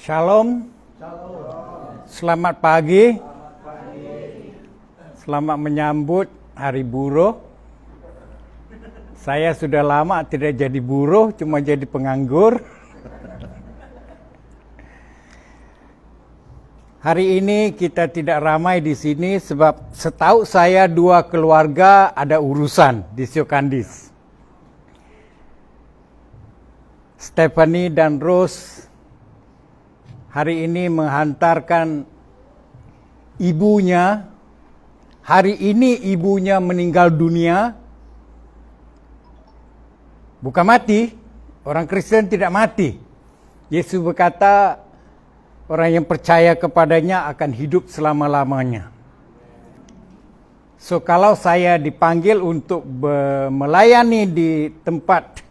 Shalom. Selamat pagi. Selamat menyambut Hari Buruh. Saya sudah lama tidak jadi buruh, cuma jadi penganggur. Hari ini kita tidak ramai di sini sebab setahu saya dua keluarga ada urusan di Syokandis. Stephanie dan Rose hari ini menghantarkan ibunya. Hari ini ibunya meninggal dunia. Bukan mati. Orang Kristen tidak mati. Yesus berkata, orang yang percaya kepadanya akan hidup selama-lamanya. So, kalau saya dipanggil untuk melayani di tempat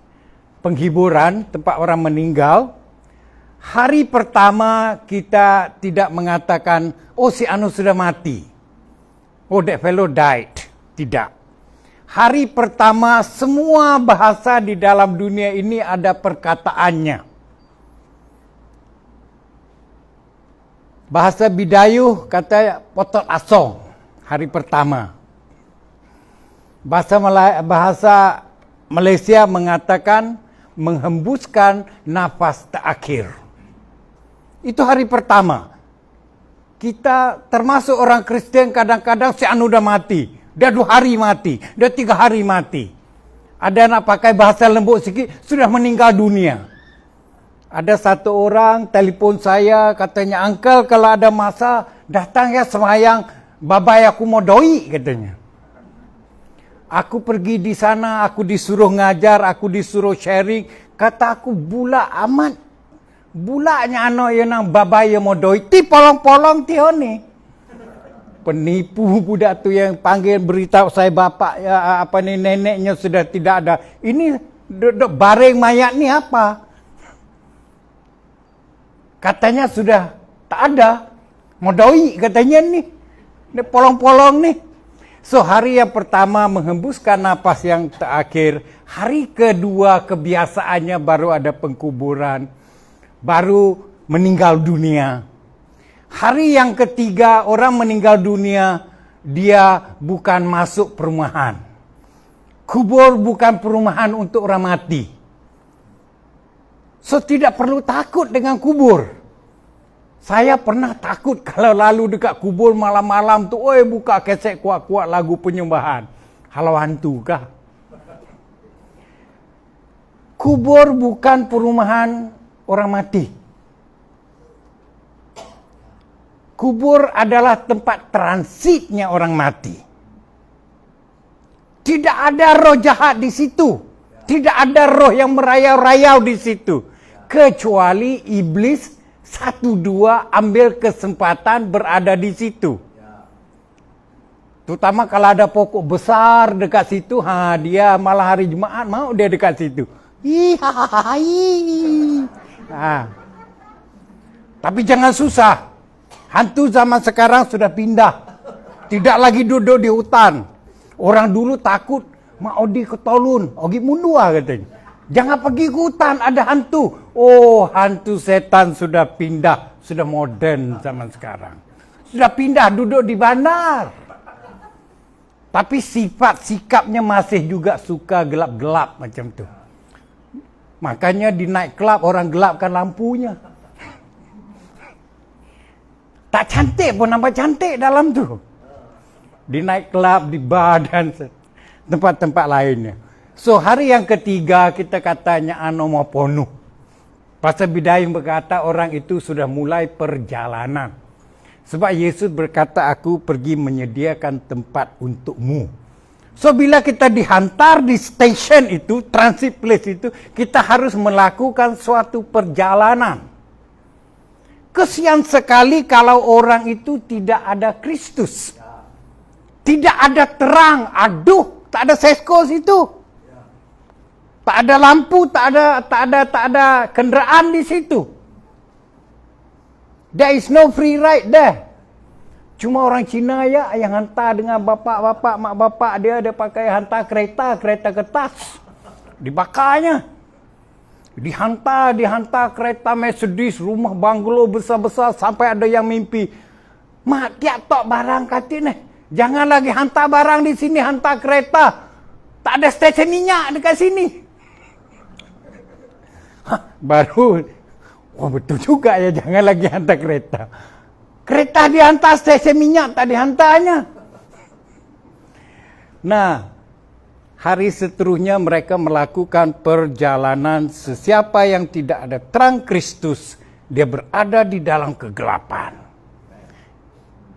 penghiburan, tempat orang meninggal, hari pertama kita tidak mengatakan, oh si Anu sudah mati. Oh that fellow died. Tidak. Hari pertama semua bahasa di dalam dunia ini ada perkataannya. Bahasa Bidayuh kata potot asong. Hari pertama. Bahasa Malaysia mengatakan menghembuskan nafas terakhir. Itu hari pertama. Kita termasuk orang Kristen kadang-kadang si Anu udah mati. Dah 2 hari mati. Dah 3 hari mati. Ada nak pakai bahasa lembut sikit, sudah meninggal dunia. Ada satu orang telefon saya, katanya, Uncle kalau ada masa, datang ya semayang, babai aku mau doi, katanya. Aku pergi di sana, aku disuruh ngajar, aku disuruh sharing. Kata aku, bula amat. Bulanya anak yang nang babai yang mau doi. Ti polong-polong ti ni. Penipu budak tu yang panggil beritahu saya bapak ya, apa ni neneknya sudah tidak ada. Ini duduk bareng mayat ni apa? Katanya sudah tak ada. Mau doi katanya ni. Dia polong-polong ni. So hari yang pertama menghembuskan napas yang terakhir. Hari kedua kebiasaannya baru ada pengkuburan. Baru meninggal dunia. Hari yang ketiga orang meninggal dunia, dia bukan masuk perumahan. Kubur bukan perumahan untuk orang mati. So tidak perlu takut dengan kubur. Saya pernah takut kalau lalu dekat kubur malam-malam tu, oi buka keset kuat-kuat lagu penyembahan. Halau hantu kah? Kubur bukan perumahan orang mati. Kubur adalah tempat transitnya orang mati. Tidak ada roh jahat di situ. Tidak ada roh yang merayau-rayau di situ. Kecuali iblis 1-2 ambil kesempatan berada di situ. Terutama kalau ada pokok besar dekat situ, dia malah hari Jumaat mau dia dekat situ. Tapi jangan susah. Hantu zaman sekarang sudah pindah. Tidak lagi duduk di hutan. Orang dulu takut, mau di ketolun, ogi mundua katanya. Jangan pergi ke hutan, ada hantu. Oh, hantu setan sudah pindah, sudah modern zaman sekarang. Sudah pindah duduk di bandar. Tapi sifat sikapnya masih juga suka gelap-gelap macam tu. Makanya di night club orang gelapkan lampunya. Tak cantik pun nampak cantik dalam tu. Di night club, di bar dan tempat-tempat lainnya. So hari yang ketiga kita katanya mau penuh. Pasal Bidayuh berkata orang itu sudah mulai perjalanan. Sebab Yesus berkata aku pergi menyediakan tempat untukmu. So bila kita dihantar di station itu, transit place itu, kita harus melakukan suatu perjalanan. Kesian sekali kalau orang itu tidak ada Kristus. Tidak ada terang, aduh, tak ada sesko situ. Tak ada lampu, tak ada kenderaan di situ. There is no free ride there. Cuma orang Cina ya yang hantar dengan bapak-bapak, mak bapak dia pakai hantar kereta kertas. Dibakarnya. Dihantar kereta Mercedes, rumah banglo besar-besar sampai ada yang mimpi, mak tiap tok barang kata ni. Jangan lagi hantar barang di sini, hantar kereta. Tak ada stesen minyak dekat sini. Baru, betul juga ya, jangan lagi hantar kereta. Kereta dihantar, stesen minyak tak dihantarnya. Nah, hari seterusnya mereka melakukan perjalanan. Sesiapa yang tidak ada terang Kristus, dia berada di dalam kegelapan.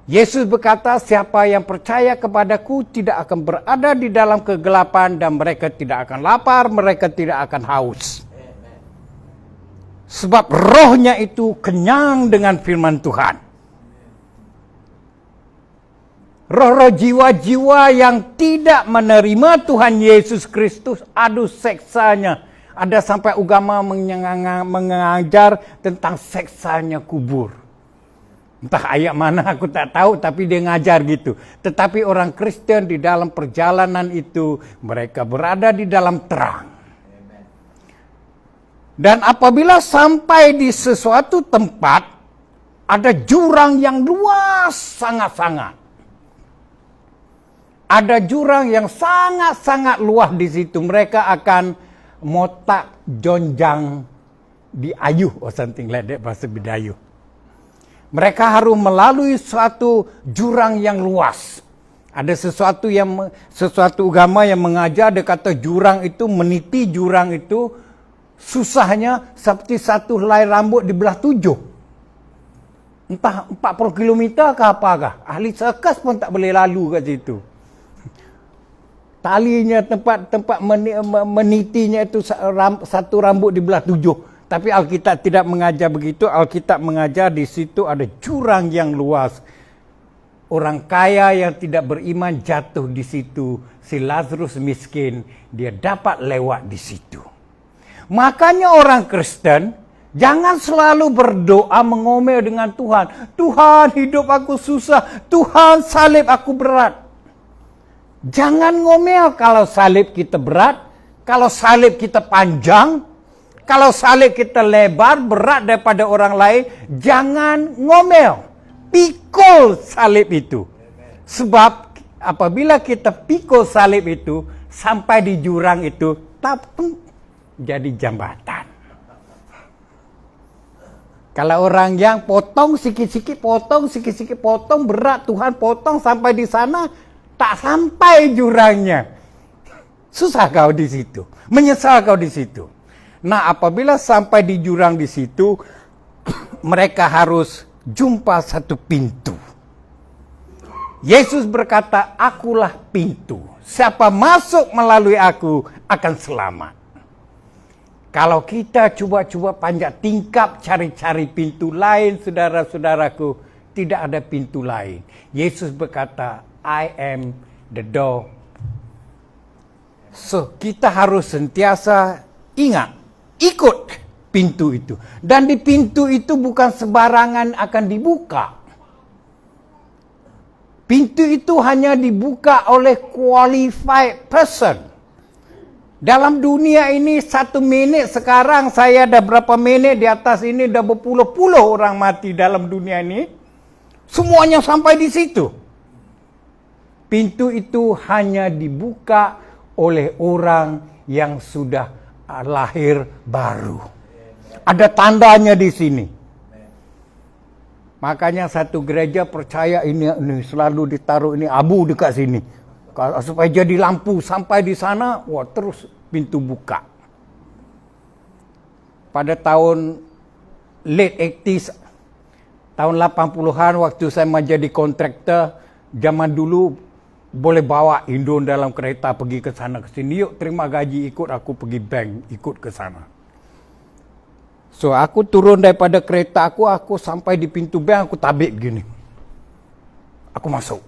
Yesus berkata, siapa yang percaya kepadaku tidak akan berada di dalam kegelapan dan mereka tidak akan lapar, mereka tidak akan haus. Sebab rohnya itu kenyang dengan firman Tuhan. Roh-roh jiwa-jiwa yang tidak menerima Tuhan Yesus Kristus, aduh seksanya. Ada sampai agama mengajar tentang seksanya kubur. Entah ayat mana aku tak tahu, tapi dia ngajar gitu. Tetapi orang Kristen di dalam perjalanan itu, mereka berada di dalam terang. Dan apabila sampai di sesuatu tempat, ada jurang yang luas sangat-sangat. Ada jurang yang sangat-sangat luas di situ. Mereka akan motak jonjang di ayuh or something like that, bahasa Bidayuh. Mereka harus melalui suatu jurang yang luas. Ada sesuatu agama yang mengajar, dia kata jurang itu, meniti jurang itu susahnya seperti satu helai rambut dibelah 7. Entah 40 kilometer ke apakah. Ahli serkas pun tak boleh lalu kat situ. Talinya, tempat menitinya itu satu rambut dibelah 7. Tapi Alkitab tidak mengajar begitu. Alkitab mengajar di situ ada jurang yang luas. Orang kaya yang tidak beriman jatuh di situ. Si Lazarus miskin, dia dapat lewat di situ. Makanya orang Kristen jangan selalu berdoa mengomel dengan Tuhan. Tuhan, hidup aku susah. Tuhan, salib aku berat. Jangan ngomel kalau salib kita berat. Kalau salib kita panjang. Kalau salib kita lebar, berat daripada orang lain, jangan ngomel. Pikul salib itu. Sebab apabila kita pikul salib itu, sampai di jurang itu, jadi jambatan. Kalau orang yang potong sikit-sikit, potong, berat Tuhan potong sampai di sana, tak sampai jurangnya. Susah kau di situ. Menyesal kau di situ. Nah, apabila sampai di jurang di situ, mereka harus jumpa satu pintu. Yesus berkata, akulah pintu. Siapa masuk melalui aku akan selamat. Kalau kita cuba-cuba panjat tingkap cari-cari pintu lain, saudara-saudaraku, tidak ada pintu lain. Yesus berkata, I am the door. So, kita harus sentiasa ingat. Ikut pintu itu. Dan di pintu itu bukan sembarangan akan dibuka. Pintu itu hanya dibuka oleh qualified person. Dalam dunia ini 1 minit sekarang, saya dah berapa minit di atas ini, dah berpuluh-puluh orang mati dalam dunia ini. Semuanya sampai di situ. Pintu itu hanya dibuka oleh orang yang sudah lahir baru. Ada tandanya di sini. Makanya satu gereja percaya ini selalu ditaruh ini abu dekat sini. Supaya jadi lampu sampai di sana, wah terus pintu buka. Pada tahun late 80s, tahun 80-an waktu saya menjadi kontraktor, zaman dulu boleh bawa Indon dalam kereta pergi ke sana ke sini. Yuk terima gaji, ikut aku pergi bank, ikut ke sana. So aku turun daripada kereta aku sampai di pintu bank, aku tabik begini. Aku masuk.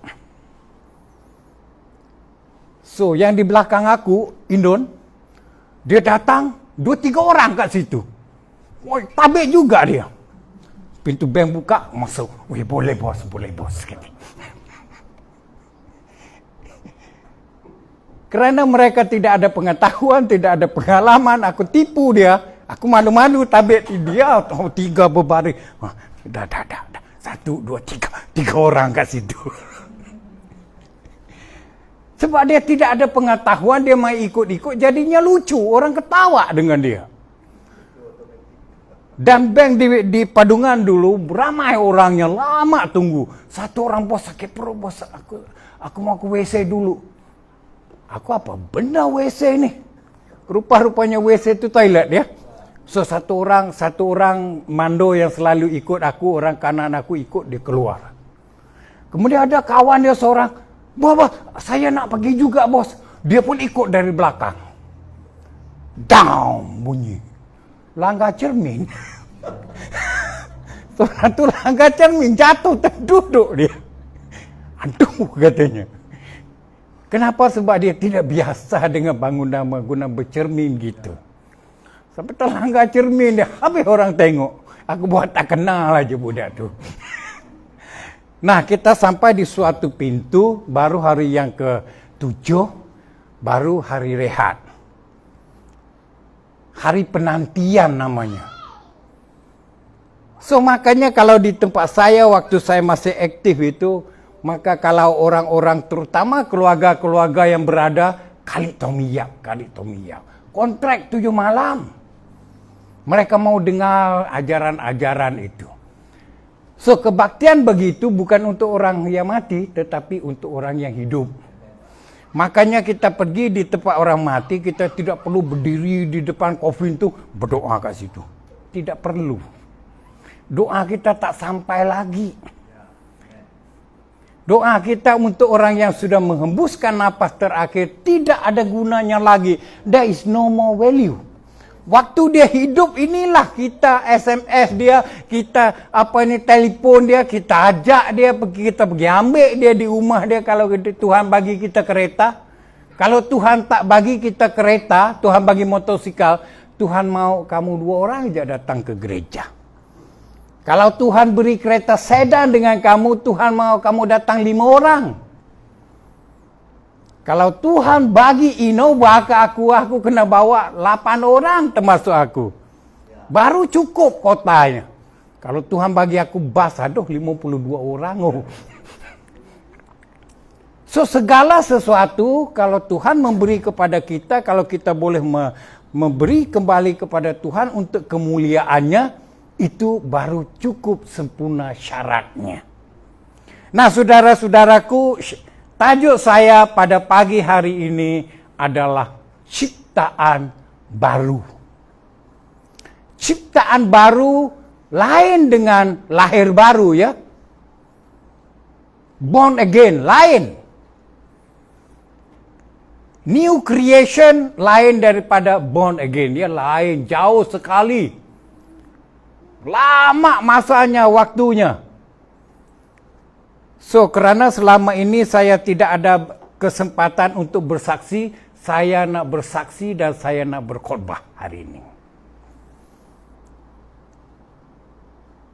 So yang di belakang aku, Indon, dia datang 2-3 orang kat situ. Woi, tabik juga dia. Pintu bank buka, masuk. Wih, boleh bos. Kerana mereka tidak ada pengetahuan, tidak ada pengalaman, aku tipu dia. Aku malu-malu tabik dia, 3 berbaring. Dah. 1, 2, 3 orang kat situ. Sebab dia tidak ada pengetahuan, dia main ikut-ikut, jadinya lucu. Orang ketawa dengan dia. Dan bank di Padungan dulu, ramai orangnya, lama tunggu. Satu orang, bos sakit perut, bos. Aku mau ke WC dulu. Aku apa benda WC ni? Rupa-rupanya WC itu toilet ya. So satu orang mando yang selalu ikut aku, orang kanan aku ikut, dia keluar. Kemudian ada kawan dia seorang, bos, saya nak pergi juga bos. Dia pun ikut dari belakang. Down bunyi. Langgar cermin. Seorang tu langgar cermin, jatuh terduduk dia. Aduh katanya. Kenapa? Sebab dia tidak biasa dengan bangunan bercermin gitu. Sampai terlanggar cermin dia, habis orang tengok. Aku buat tak kenal aja budak tu. Nah, kita sampai di suatu pintu, baru hari yang ke-7, baru hari rehat. Hari penantian namanya. So makanya kalau di tempat saya, waktu saya masih aktif itu, maka kalau orang-orang terutama keluarga-keluarga yang berada, kali tomiyap. Kontrak 7 malam. Mereka mau dengar ajaran-ajaran itu. So kebaktian begitu bukan untuk orang yang mati, tetapi untuk orang yang hidup. Makanya kita pergi di tempat orang mati, kita tidak perlu berdiri di depan kofin itu berdoa kat situ. Tidak perlu. Doa kita tak sampai lagi. Doa kita untuk orang yang sudah menghembuskan napas terakhir tidak ada gunanya lagi. There is no more value. Waktu dia hidup inilah kita SMS dia, kita telefon dia, kita ajak dia pergi, kita pergi ambil dia di rumah dia kalau Tuhan bagi kita kereta. Kalau Tuhan tak bagi kita kereta, Tuhan bagi motosikal, Tuhan mau kamu 2 orang aja datang ke gereja. Kalau Tuhan beri kereta sedan dengan kamu, Tuhan mau kamu datang 5 orang. Kalau Tuhan bagi Innova ke aku kena bawa 8 orang termasuk aku. Baru cukup kotanya. Kalau Tuhan bagi aku bas, 52 orang. So segala sesuatu kalau Tuhan memberi kepada kita, kalau kita boleh memberi kembali kepada Tuhan untuk kemuliaannya, itu baru cukup sempurna syaratnya. Nah saudara-saudaraku, tajuk saya pada pagi hari ini adalah ciptaan baru. Ciptaan baru lain dengan lahir baru ya. Born again lain. New creation lain daripada born again. Dia lain, jauh sekali. Lama masanya, waktunya. So, kerana selama ini saya tidak ada kesempatan untuk bersaksi, saya nak bersaksi dan saya nak berkhotbah hari ini.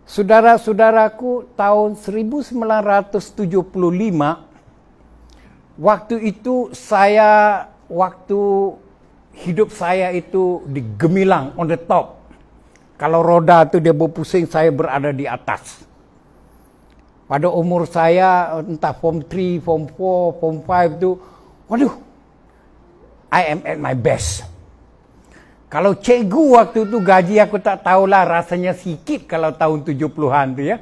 Saudara-saudaraku, tahun 1975, waktu itu waktu hidup saya itu di gemilang, on the top. Kalau roda itu dia berpusing, saya berada di atas. Pada umur saya, entah form 3, form 4, form 5 tu, waduh, I am at my best. Kalau cikgu waktu tu gaji aku tak tahulah, rasanya sikit kalau tahun 70-an tu ya.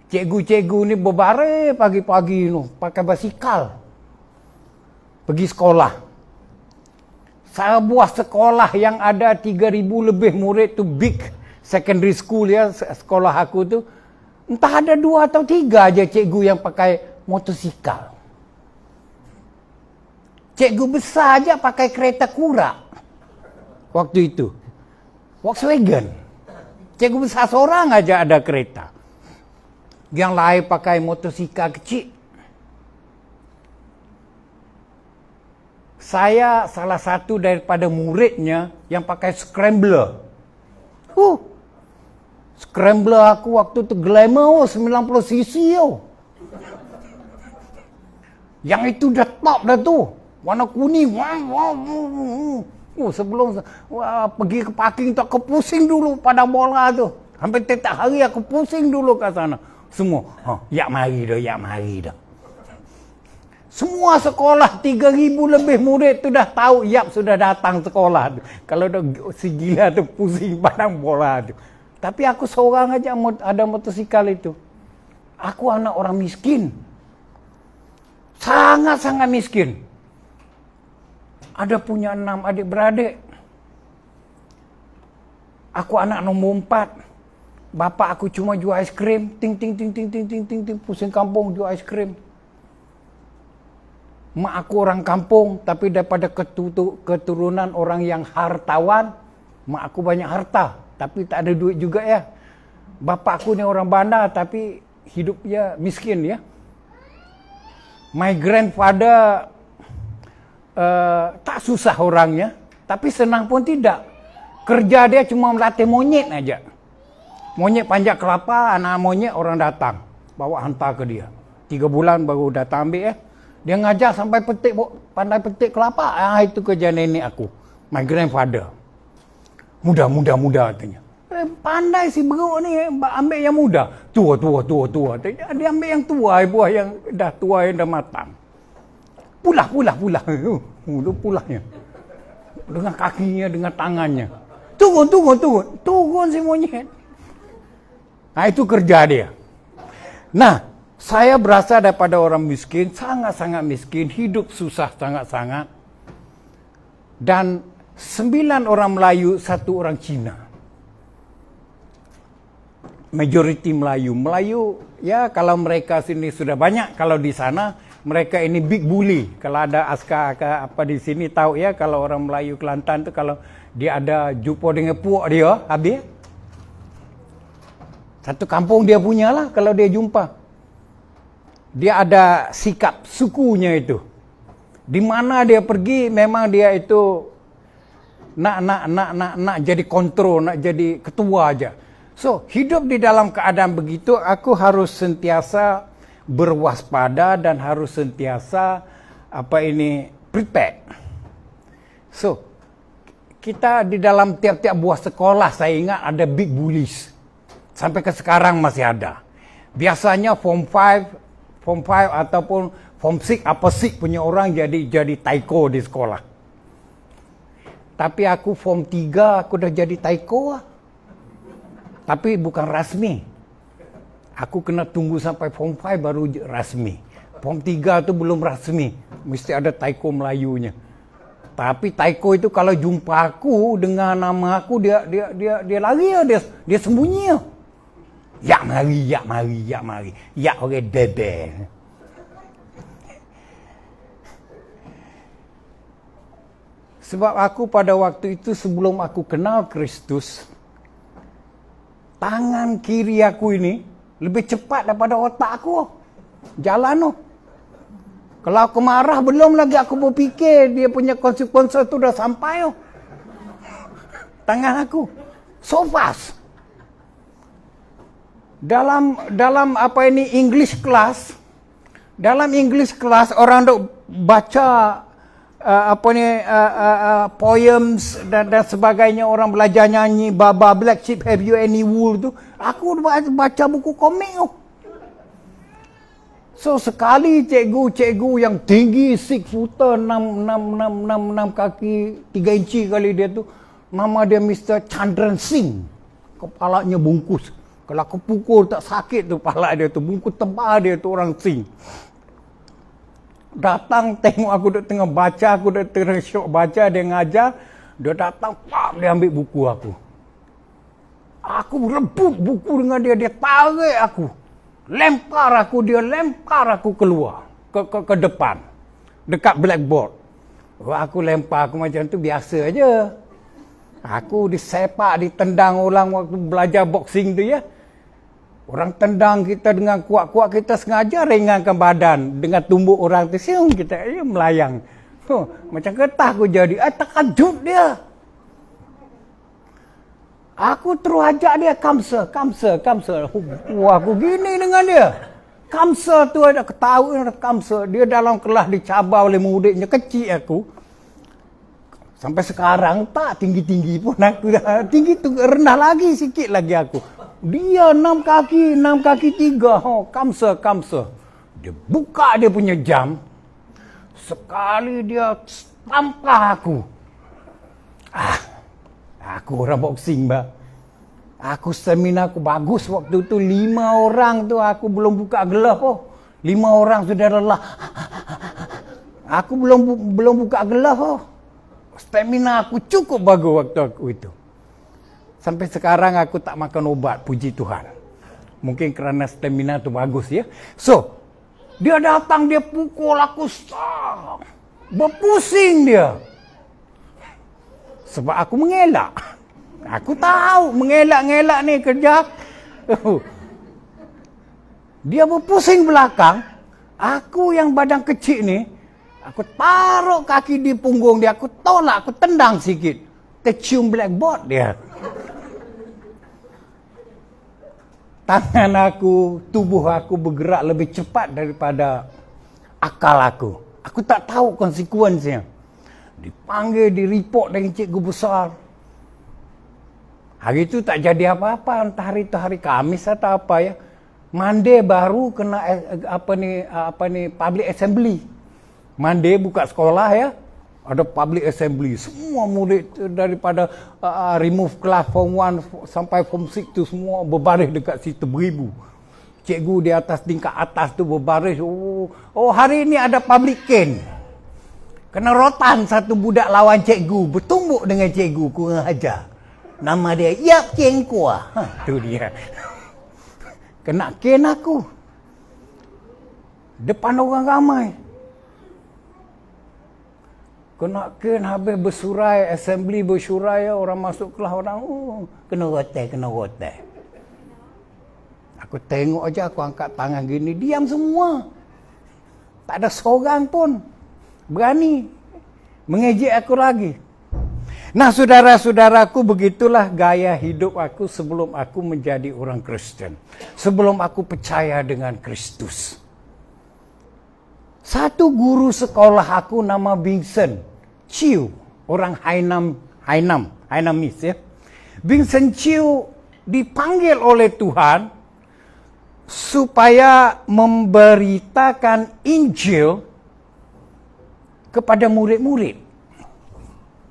Cikgu-cikgu ni berbaring pagi-pagi tu, pakai basikal. Pergi sekolah. Sebuah sekolah yang ada 3,000 lebih murid tu, big secondary school ya, sekolah aku tu. Entah ada 2 atau 3 aja cikgu yang pakai motosikal. Cikgu besar aja pakai kereta kurak. Waktu itu. Volkswagen. Cikgu besar seorang aja ada kereta. Yang lain pakai motosikal kecil. Saya salah satu daripada muridnya yang pakai scrambler. Scrambler aku waktu tu glamour 90cc . Yang itu dah top dah tu. Warna kuning. Sebelum pergi ke parking tu aku pusing dulu pada bola tu. Hampir tiap hari aku pusing dulu ke sana. Semua, yak mari dah. Semua sekolah 3,000 lebih murid tu dah tahu Yap sudah datang sekolah tu. Kalau dah si gila tu pusing padang bola tu. Tapi aku seorang aja ada motosikal itu. Aku anak orang miskin. Sangat-sangat miskin. Ada punya 6 adik-beradik. Aku anak nombor 4. Bapak aku cuma jual aiskrim. Ting. Pusing kampung jual aiskrim. Mak aku orang kampung. Tapi daripada keturunan orang yang hartawan. Mak aku banyak harta. Tapi tak ada duit juga ya. Bapak aku ni orang bandar. Tapi hidupnya miskin ya. My grandfather tak susah orangnya. Tapi senang pun tidak. Kerja dia cuma melatih monyet aja. Monyet panjat kelapa, anak monyet orang datang. Bawa hantar ke dia. 3 bulan baru datang ambil Dia ngajar sampai pandai petik kelapa. Itu kerja nenek aku. My grandfather. Muda katanya. Pandai si beruk ni, ambil yang muda. Tua. Dia ambil yang tua, buah yang dah tua, yang dah matang. Pulah. Pulahnya. Dengan kakinya, dengan tangannya. Turun si monyet. Itu kerja dia. Nah, saya berasal daripada orang miskin, sangat-sangat miskin, hidup susah sangat-sangat. Dan 9 orang Melayu, 1 orang Cina. Majoriti Melayu. Melayu, ya kalau mereka sini sudah banyak, kalau di sana mereka ini big bully. Kalau ada askar apa di sini tahu ya, kalau orang Melayu Kelantan tu kalau dia ada jumpa dengan puak dia, habis. Satu kampung dia punya lah kalau dia jumpa. Dia ada sikap sukunya itu. Di mana dia pergi memang dia itu nak jadi kontrol, nak jadi ketua aja. So, hidup di dalam keadaan begitu, aku harus sentiasa berwaspada dan harus sentiasa prepared. So, kita di dalam tiap-tiap buah sekolah saya ingat ada big bullies. Sampai ke sekarang masih ada. Biasanya form 5 ataupun form 6 punya orang jadi taiko di sekolah. Tapi aku form 3 aku dah jadi taiko lah. Tapi bukan rasmi. Aku kena tunggu sampai form 5 baru rasmi. Form 3 tu belum rasmi. Mesti ada taiko Melayunya. Tapi taiko itu kalau jumpa aku dengan nama aku dia lari dia sembunyi. Yak mari. Yak orang bebel. Sebab aku pada waktu itu sebelum aku kenal Kristus, tangan kiri aku ini lebih cepat daripada otak aku. Jalan tu. Kalau aku marah belum lagi aku berfikir dia punya konsekuensi tu dah sampai. Tangan aku. So fast. Dalam English class, orang dok baca poems dan sebagainya, orang belajar nyanyi Baba Black Sheep Have You Any Wool tu, aku baca buku komik tu. So sekali cikgu yang tinggi 6 footer 6 kaki 3 inci kali dia tu, nama dia Mr. Chandran Singh. Kepalanya bungkus. Kalau aku pukul tak sakit tu kepala dia tu, bungkus tebal dia tu orang Singh. Datang tengok aku duk tengah baca, aku duk tengah syok baca, dia ngajar, dia datang, dia ambil buku aku. Aku rebut buku dengan dia tarik aku. Lempar aku keluar ke depan dekat blackboard. Aku lempar aku macam tu biasa aja. Aku disepak, ditendang orang waktu belajar boxing tu ya. Orang tendang kita dengan kuat-kuat, kita sengaja ringankan badan dengan tumbuk orang tu, kita melayang. Macam getah aku jadi. Terkejut dia. Aku terus ajak dia kamsa. Wah, aku gini dengan dia. Kamsa tu ada ketawa kamsa. Dia dalam kelas dicabar oleh muridnya, kecil aku. Sampai sekarang tak tinggi-tinggi pun aku dah. Tinggi tu rendah lagi sikit lagi aku. Dia 6 kaki 3. Oh, kamsa. Dia buka dia punya jam. Sekali dia tampar aku. Aku orang boxing bah. Aku stamina aku bagus waktu tu. 5 orang tu aku belum buka glove pun. 5 orang sudah lelah. Aku belum buka glove pun. Stamina aku cukup bagus waktu aku itu. Sampai sekarang aku tak makan obat, puji Tuhan. Mungkin kerana stamina tu bagus ya. So, dia datang, dia pukul aku. Berpusing dia. Sebab aku mengelak. Aku tahu mengelak-ngelak ni kerja. Dia berpusing belakang. Aku yang badan kecil ni, aku taruh kaki di punggung dia, aku tolak, aku tendang sikit. Tercium blackboard dia. Tangan aku, tubuh aku bergerak lebih cepat daripada akal aku. Aku tak tahu konsekuensinya. Dipanggil, direport dengan cikgu besar. Hari itu tak jadi apa-apa, entah hari itu hari Khamis atau apa ya. Monday baru kena public assembly. Monday buka sekolah ya. Ada public assembly. Semua murid daripada remove class form 1 sampai form 6 tu semua berbaris dekat situ beribu. Cikgu di atas tingkat atas tu berbaris. Oh hari ini ada public cane. Kena rotan satu budak lawan cikgu. Bertumbuk dengan cikgu. Kurang ajar. Nama dia Yap Cheng Kua. Tu dia. Kena cane aku. Depan orang ramai. Kena cane habis bersurai. Assembly bersurai. Orang masuk kelas orang. Kena rotai. Aku tengok aja. Aku angkat tangan gini. Diam semua. Tak ada seorang pun berani mengejek aku lagi. Nah, saudara-saudaraku, begitulah gaya hidup aku sebelum aku menjadi orang Kristen. Sebelum aku percaya dengan Kristus. Satu guru sekolah aku nama Vincent Chiu, orang Hainanese ya. Vincent Chiu dipanggil oleh Tuhan supaya memberitakan Injil kepada murid-murid.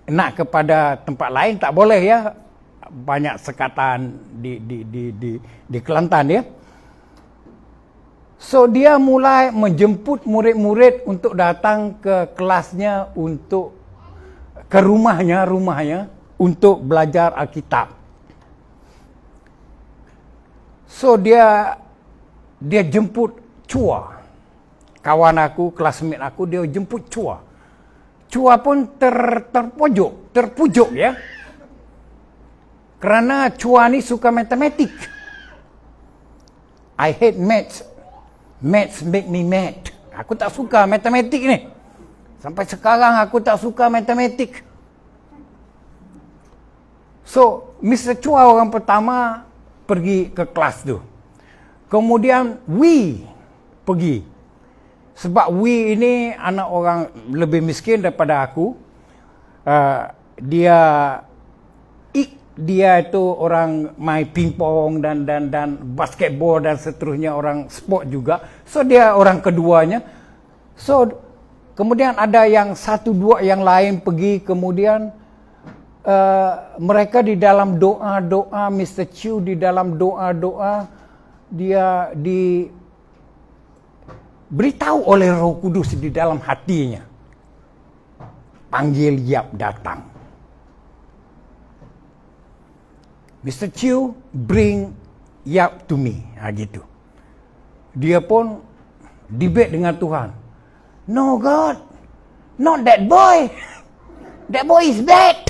Nak kepada tempat lain tak boleh ya. Banyak sekatan di Kelantan ya. So dia mulai menjemput murid-murid untuk datang ke kelasnya, untuk ke rumahnya untuk belajar Alkitab. So dia jemput Chua. Kawan aku, classmate aku, dia jemput Chua. Chua pun terpujuk ya. Kerana Chua ni suka matematik. I hate maths. Maths make me mad. Aku tak suka matematik ni. Sampai sekarang aku tak suka matematik. So, Mr. Chua orang pertama pergi ke kelas tu. Kemudian we pergi. Sebab we ini anak orang lebih miskin daripada aku. Dia itu orang main pingpong dan basketball dan seterusnya, orang sport juga. So dia orang keduanya. So kemudian ada yang 1-2 yang lain pergi, kemudian mereka di dalam doa-doa, Mr. Chiu di dalam doa-doa, dia beritahu oleh Roh Kudus di dalam hatinya. Panggil Yap datang. Mr. Chiu bring Yap to me. Gitu. Dia pun debate dengan Tuhan. No God, not that boy. That boy is bad.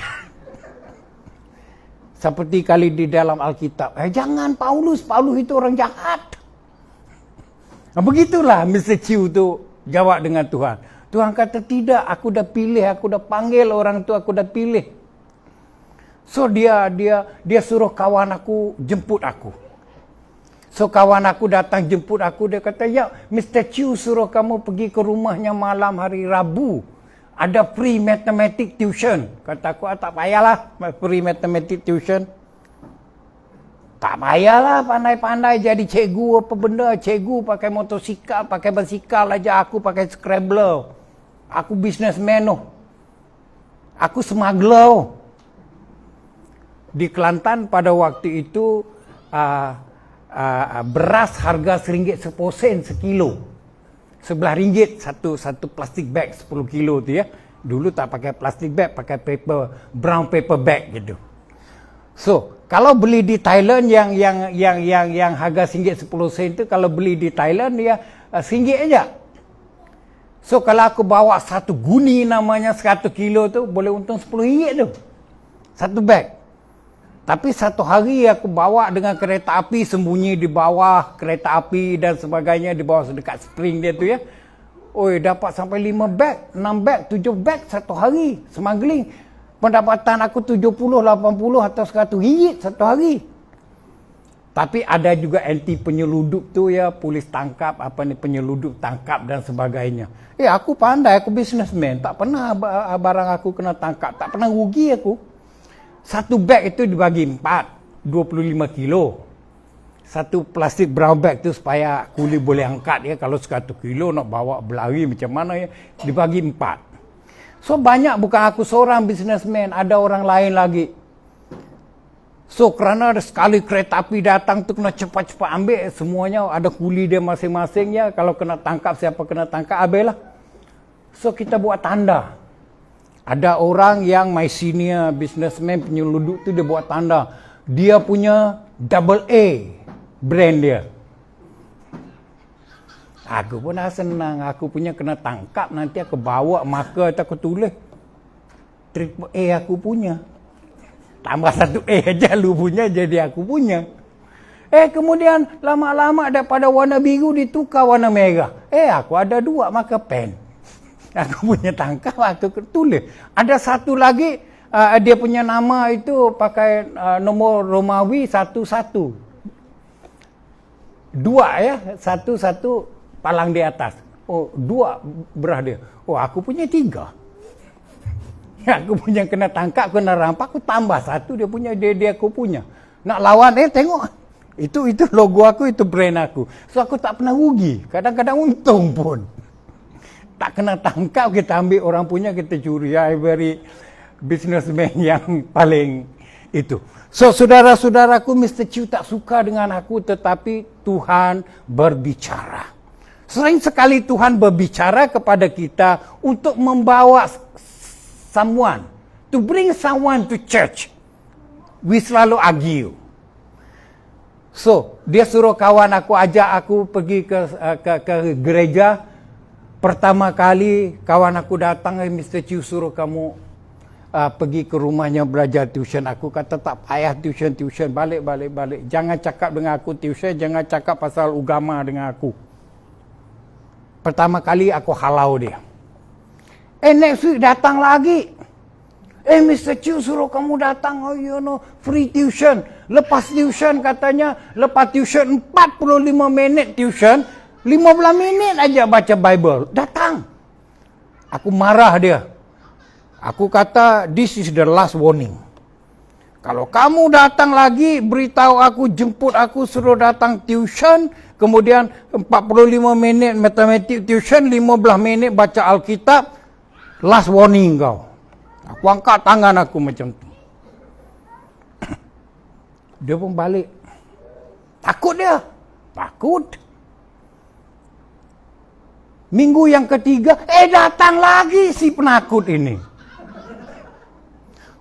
Seperti kali di dalam Alkitab. Jangan Paulus itu orang jahat. Begitulah Mr. Chiu tu jawab dengan Tuhan. Tuhan kata tidak, aku dah pilih, aku dah panggil orang tu, aku dah pilih. So dia suruh kawan aku jemput aku. So kawan aku datang jemput aku, dia kata, ya Mr. Chiu suruh kamu pergi ke rumahnya malam hari Rabu. Ada free mathematics tuition. Kata aku, tak payahlah free mathematics tuition. Tak payahlah pandai-pandai jadi cikgu apa benda. Cikgu pakai motosikal, pakai basikal aja. Aku pakai scrambler. Aku businessman tu. Aku smuggler. Di Kelantan pada waktu itu beras harga RM1.10 sekilo. RM11 satu plastik bag 10 kilo tu ya. Dulu tak pakai plastik bag, pakai brown paper bag gitu. So, kalau beli di Thailand yang harga RM1.10 tu, kalau beli di Thailand dia RM1 aja. So, kalau aku bawa satu guni namanya 1 kilo tu, boleh untung RM10 tu. Satu bag. Tapi satu hari aku bawa dengan kereta api, sembunyi di bawah kereta api dan sebagainya, di bawah dekat spring dia tu ya. Oi, dapat sampai 5 bag, 6 bag, 7 bag satu hari smuggling. Pendapatan aku 70, 80 atau RM100 satu hari. Tapi ada juga anti penyelundup tu ya, polis tangkap, penyelundup tangkap dan sebagainya. Aku pandai, aku businessman, tak pernah barang aku kena tangkap, tak pernah rugi aku. Satu bag itu dibagi 4, 25 kilo. Satu plastik brown bag tu supaya kuli boleh angkat ya. Kalau 1 kilo nak bawa berlari macam mana ya. Dibagi 4. So banyak, bukan aku seorang businessman, ada orang lain lagi. So kerana ada sekali kereta api datang tu kena cepat-cepat ambil. Semuanya ada kuli dia masing-masing ya. Kalau kena tangkap, siapa kena tangkap, habislah. So kita buat tanda. Ada orang yang my senior businessman penyelundup tu dia buat tanda. Dia punya double A brand dia. Aku pun dah senang. Aku punya kena tangkap. Nanti aku bawa marker atau aku tulis. Triple A aku punya. Tambah 1 A aja lu punya jadi aku punya. Kemudian lama-lama daripada warna biru ditukar warna merah. Aku ada 2 marker pen. Aku punya tangkap, aku tulis. Ada satu lagi, dia punya nama itu pakai nombor Romawi 11. 2 ya, 11 palang di atas. 2 berah dia. Aku punya 3. Aku punya kena tangkap, kena rampak, aku tambah 1, dia punya, dia aku punya. Nak lawan, tengok. Itu logo aku, itu brand aku. So aku tak pernah rugi. Kadang-kadang untung pun. Tak kena tangkap, kita ambil orang punya, kita curi. I very businessman yang paling itu. So, saudara-saudaraku, Mr. Chew tak suka dengan aku, tetapi Tuhan berbicara. Sering sekali Tuhan berbicara kepada kita untuk membawa someone, to bring someone to church. We selalu argue. So, dia suruh kawan aku, ajak aku pergi ke gereja. Pertama kali kawan aku datang, Mr. Chew suruh kamu pergi ke rumahnya belajar tuition. Aku kata tak payah tuition, balik. Jangan cakap dengan aku tuition, jangan cakap pasal agama dengan aku. Pertama kali aku halau dia. Next week datang lagi. Mr. Chew suruh kamu datang, free tuition. Lepas tuition katanya, lepas tuition 45 minit tuition, 15 minit aja baca Bible. Datang. Aku marah dia. Aku kata, this is the last warning. Kalau kamu datang lagi, beritahu aku, jemput aku, suruh datang tuition, kemudian 45 minit matematik tuition, 15 minit baca Alkitab, last warning kau. Aku angkat tangan aku macam tu. Dia pun balik. Takut dia. Takut. Minggu yang ketiga, datang lagi si penakut ini.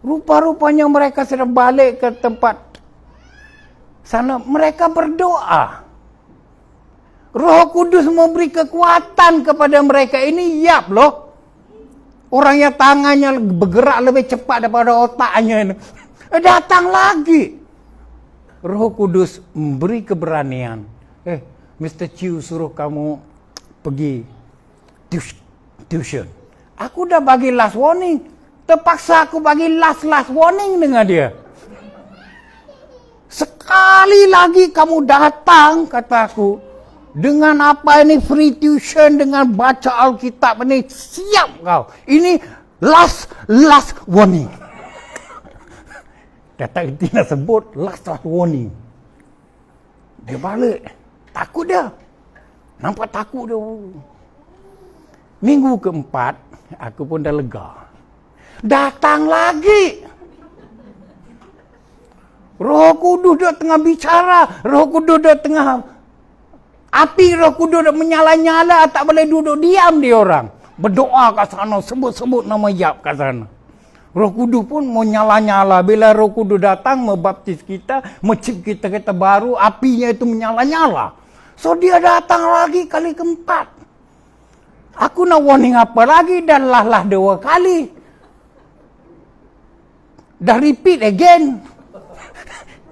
Rupa-rupanya mereka sudah balik ke tempat sana. Mereka berdoa. Roh Kudus memberi kekuatan kepada mereka ini. Yap loh. Orang yang tangannya bergerak lebih cepat daripada otaknya. Datang lagi. Roh Kudus memberi keberanian. Mr. Chew suruh kamu pergi tuition. Aku dah bagi last warning. Terpaksa aku bagi last warning dengan dia. Sekali lagi kamu datang, kata aku, Dengan apa ini free tuition, dengan baca Alkitab ini, siap kau. Ini last warning. Datang itu nak sebut last warning. Dia balik. Takut dia. Nampak takut dia. Minggu keempat, aku pun dah lega. Datang lagi. Roh Kudus dia tengah bicara. Roh Kudus dia tengah api, Roh Kudus dia menyala-nyala. Tak boleh duduk diam dia orang. Berdoa kat sana. Sebut-sebut nama Yap kat sana. Roh Kudus pun mau nyala-nyala. Bila Roh Kudus datang membaptis kita, mencip kita baru, apinya itu menyala-nyala. So dia datang lagi kali keempat. Aku nak warning apa lagi? Dan lah 2 kali. Dah repeat again.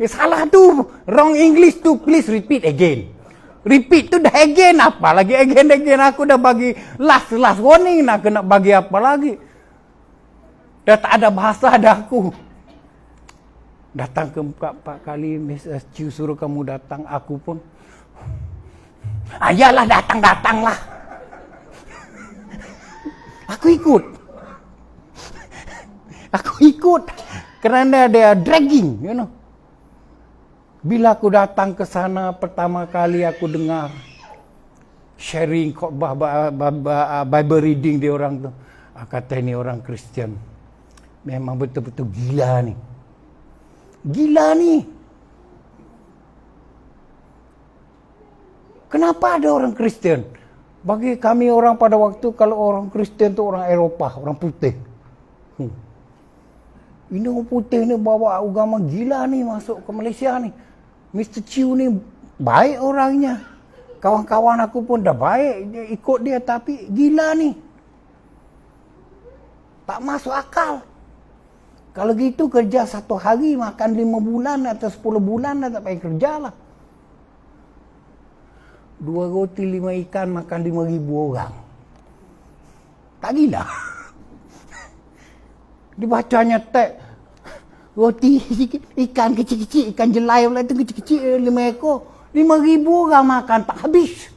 Salah tu. Wrong English tu. Please repeat again. Repeat tu dah again. Apa lagi again. Aku dah bagi last warning. Nak kena bagi apa lagi. Dah tak ada bahasa dah aku. Datang ke 4 kali. Mrs. Chiu suruh kamu datang. Aku pun. Ayalah datang-datanglah. Aku ikut. Kerana dia dragging, you know. Bila aku datang ke sana pertama kali aku dengar sharing khotbah Bible reading dia orang tu. Kata ini orang Kristian. Memang betul-betul gila ni. Kenapa ada orang Kristian? Bagi kami orang pada waktu, kalau orang Kristian tu orang Eropah, orang putih. Ini orang putih ni bawa agama gila ni masuk ke Malaysia ni. Mr. Chiu ni baik orangnya. Kawan-kawan aku pun dah baik dia ikut dia, tapi gila ni. Tak masuk akal. Kalau gitu kerja 1 hari makan 5 bulan atau 10 bulan dah tak payah kerja lah. 2 roti 5 ikan makan 5,000 orang. Tak gila. Dibacanya teks. Roti sikit, ikan kecil-kecil, ikan jelai pula tu kecil-kecil 5 ekor. 5,000 orang makan tak habis.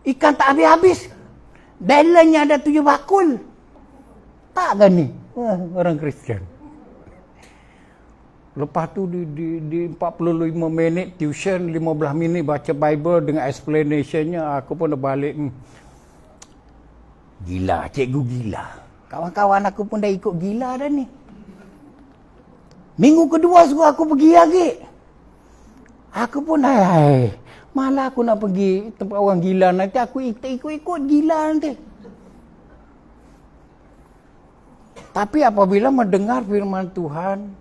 Ikan tak habis-habis. Balance-nya ada 7 bakul. Tak kan ni? Orang Kristian. Lepas tu di 45 minit tuition, 15 minit baca Bible dengan explanation-nya, aku pun dah balik. Gila, cikgu gila. Kawan-kawan aku pun dah ikut gila dah ni. Minggu kedua suruh aku pergi lagi. Aku pun malah aku nak pergi tempat orang gila nanti aku ikut gila nanti. Tapi apabila mendengar firman Tuhan,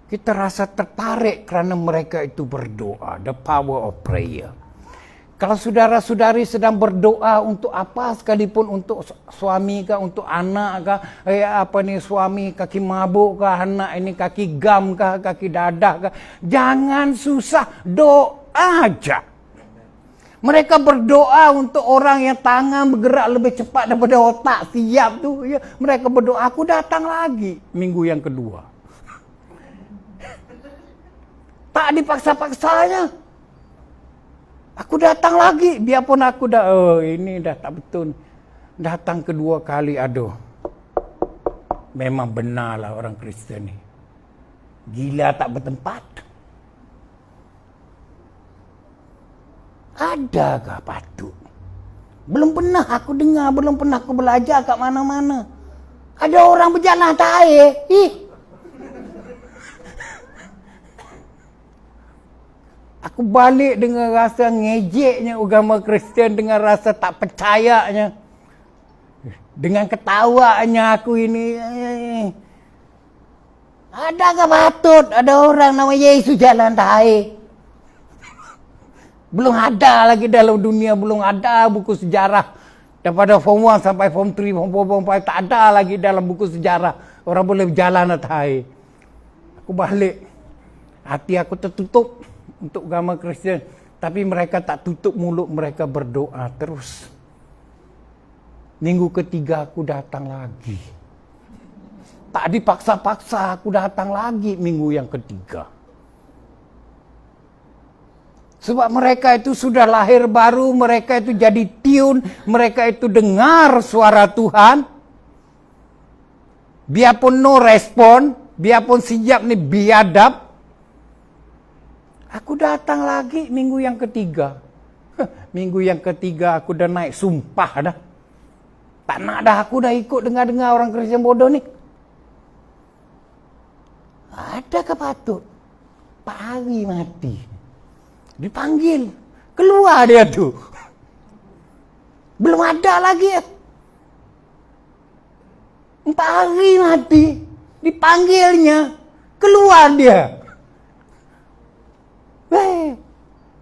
kita rasa tertarik kerana mereka itu berdoa. The power of prayer. Kalau saudara-saudari sedang berdoa untuk apa sekalipun, untuk suami kah, untuk anak kah, suami kaki mabuk kah, anak ini kaki gam kah, kaki dadah kah, jangan susah, doa aja. Mereka berdoa untuk orang yang tangan bergerak lebih cepat daripada otak siap tu. Ya. Mereka berdoa, aku datang lagi minggu yang kedua. Tak dipaksa-paksanya. Aku datang lagi, biarpun aku dah, ini dah tak betul. Datang kedua kali, aduh. Memang benarlah orang Kristian ni. Gila tak bertempat. Adakah patut? Belum pernah aku dengar, belum pernah aku belajar kat mana-mana. Ada orang berjalan atas air. Aku balik dengan rasa ngejeknya agama Kristian, dengan rasa tak percayanya. Dengan ketawanya aku ini. Adakah patut ada orang nama Yesus jalan atas air? Belum ada lagi dalam dunia, belum ada buku sejarah. Daripada form 1 sampai form 3, form 4, form 5, tak ada lagi dalam buku sejarah orang boleh berjalan atas air. Aku balik. Hati aku tertutup untuk agama Kristian. Tapi mereka tak tutup mulut, mereka berdoa terus. Minggu ketiga aku datang lagi. Tak dipaksa-paksa, aku datang lagi minggu yang ketiga. Sebab mereka itu sudah lahir baru, mereka itu jadi tune, mereka itu dengar suara Tuhan. Biarpun no respon, biarpun sejak ni biadab, aku datang lagi minggu yang ketiga. Minggu yang ketiga aku dah naik sumpah dah. Tak nak dah, aku dah ikut dengar-dengar orang Kristian bodoh ni. Adakah patut? Pak Hari mati. Dipanggil. Keluar dia tu. Belum ada lagi. 4 hari mati. Dipanggilnya. Keluar dia.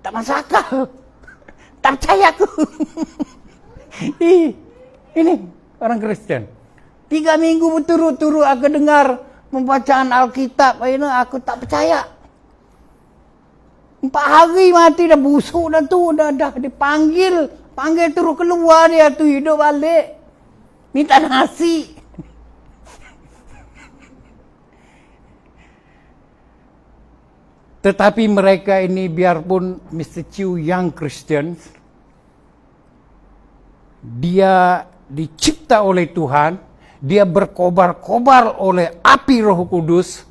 Tak masuk akal. Tak percaya aku. Ini orang Kristen. 3 minggu berturut-turut aku dengar pembacaan Alkitab. Aku tak percaya. 4 hari mati dah busuk dah tu. Dah dipanggil. Panggil terus keluar dia tu. Hidup balik. Minta nasi. Tetapi mereka ini biarpun Mr. Chew young Christians, dia dicipta oleh Tuhan, dia berkobar-kobar oleh api Roh Kudus.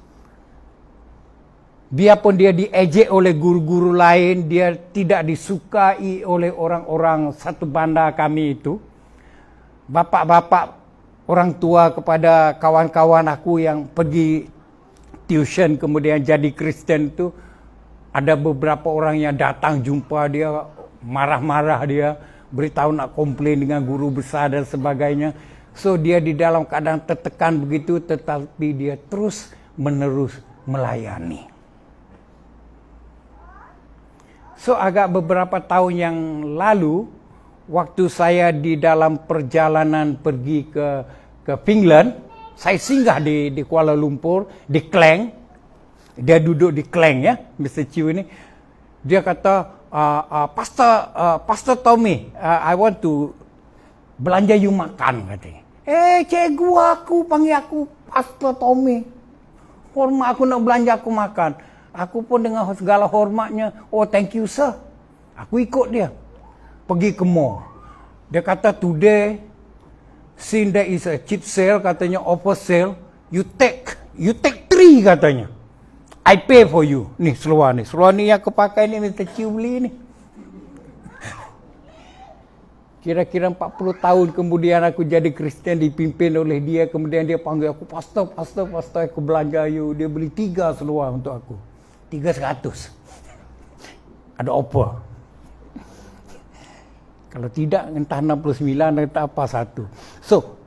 Biarpun dia diejek oleh guru-guru lain, dia tidak disukai oleh orang-orang satu banda kami itu. Bapak-bapak orang tua kepada kawan-kawan aku yang pergi tuition kemudian jadi Kristen tu, ada beberapa orang yang datang jumpa dia, marah-marah dia, beritahu nak komplain dengan guru besar dan sebagainya. So dia di dalam keadaan tertekan begitu, tetapi dia terus menerus melayani. So agak beberapa tahun yang lalu, waktu saya di dalam perjalanan pergi ke Finland, saya singgah di Kuala Lumpur, di Klang. Dia duduk di Klang ya, Mr. Chew ini. Dia kata, Pastor Tommy, I want to belanja you makan katanya. Cikgu aku panggil aku Pastor Tommy. Hormat aku nak belanja aku makan. Aku pun dengan segala hormatnya, oh thank you sir. Aku ikut dia. Pergi ke mall. Dia kata today, since there is a cheap sale, katanya offer sale, you take 3 katanya. I pay for you. Ni seluar ni yang aku pakai ni Mr. Chew beli ni. Kira-kira 40 tahun kemudian aku jadi Kristen, dipimpin oleh dia. Kemudian dia panggil aku, Pastor, aku belanja you. Dia beli 3 seluar untuk aku. 300. Ada offer. Kalau tidak, entah 69, entah apa satu. So,